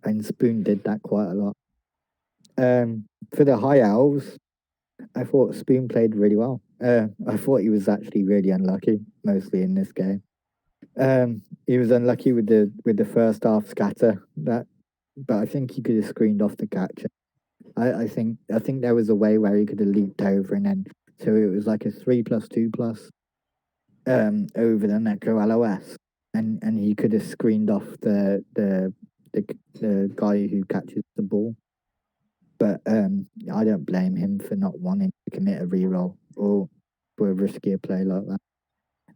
and Spoon did that quite a lot. For the high elves, I thought Spoon played really well. I thought he was actually really unlucky, mostly in this game. He was unlucky with the first half scatter but I think he could have screened off the catch. I think there was a way where he could have leaped over and then so it was like a 3+2+ over the Necro LOS, and he could have screened off the guy who catches the ball. But I don't blame him for not wanting to commit a reroll or for a riskier play like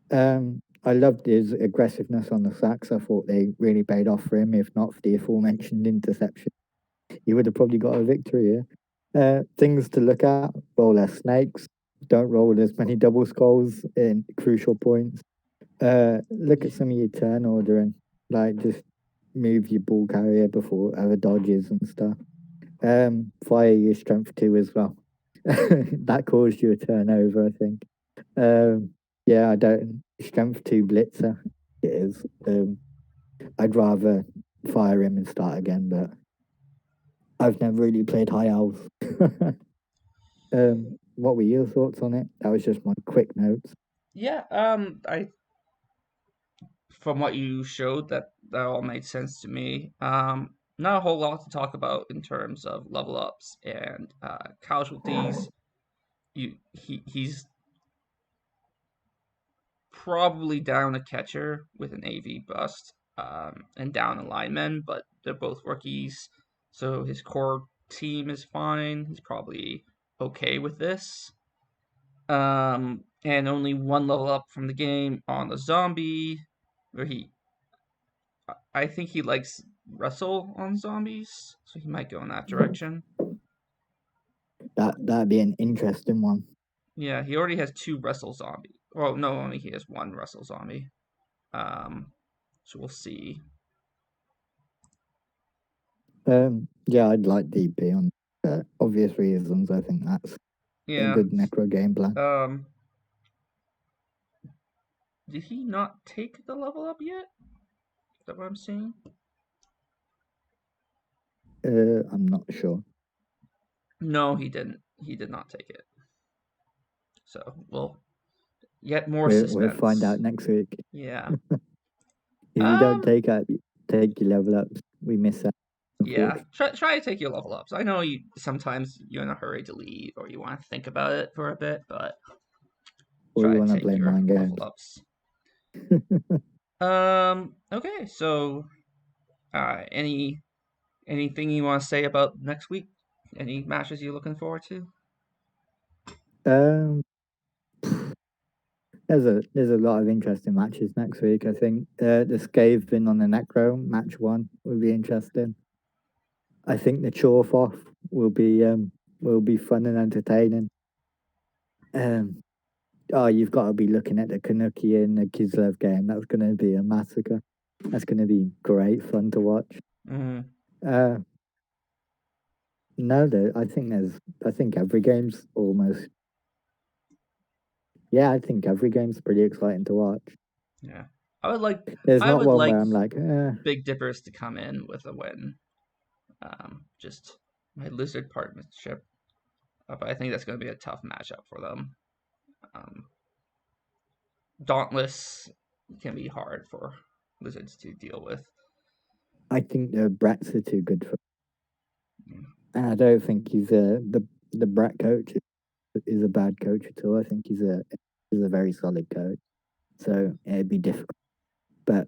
that. I loved his aggressiveness on the sacks. I thought they really paid off for him. If not for the aforementioned interception, he would have probably got a victory here. Things to look at: roll less snakes. Don't roll as many double skulls in crucial points. Look at some of your turn ordering, like just move your ball carrier before other dodges and stuff. Fire your strength 2 as well. That caused you a turnover, I think. Yeah, I don't strength 2 blitzer. It is. I'd rather fire him and start again, but I've never really played high elves. What were your thoughts on it? That was just my quick notes. Yeah, I from what you showed that all made sense to me. Not a whole lot to talk about in terms of level ups and casualties. He's probably down a catcher with an AV bust, and down a lineman, but they're both rookies, so his core team is fine. He's probably okay with this. And only one level up from the game on the zombie, where he I think he likes wrestle on zombies, so he might go in that direction. That'd be an interesting one. Yeah, he already has 2 wrestle zombie. Well, no, only he has 1 wrestle zombie. So we'll see. Yeah, I'd like DP on obvious reasons. I think that's a Yeah. good Necro game plan. Did he not take the level up yet? Is that what I'm seeing? I'm not sure. No, he didn't. He did not take it. So we'll get more We'll suspense. find out next week. Yeah. If you don't take your level ups, we miss out. Yeah. Try to take your level ups. I know you sometimes you're in a hurry to leave or you want to think about it for a bit, but Or try you to want to take play your mind games. level ups. Okay, so anything you want to say about next week? Any matches you're looking forward to? There's a lot of interesting matches next week. I think the Skaven on the Necro match 1 will be interesting. I think the Chorf off will be fun and entertaining. You've got to be looking at the Kanuki and the Kislev game. That's going to be a massacre. That's going to be great fun to watch. Mm-hmm. No, I think every game's almost. Yeah, I think every game's pretty exciting to watch. Yeah, I would like. There's I not would one like where I'm like, Big Dippers to come in with a win. Just my Lizard partnership, but I think that's going to be a tough matchup for them. Dauntless can be hard for Lizards to deal with. I think the Brats are too good for. And I don't think he's the Brat coach is a bad coach at all. I think he's a very solid coach. So it'd be difficult. But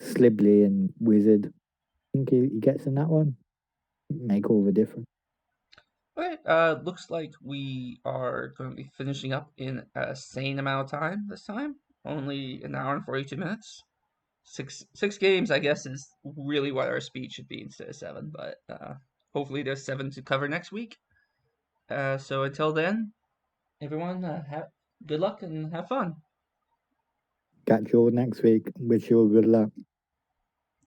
Slibley and Wizard, I think he gets in that one. Make all the difference. Okay, looks like we are going to be finishing up in a sane amount of time this time. Only an hour and 42 minutes. Six games, I guess, is really what our speed should be instead of 7. But hopefully there's 7 to cover next week. So until then, everyone, have good luck and have fun. Catch you all next week. Wish you all good luck.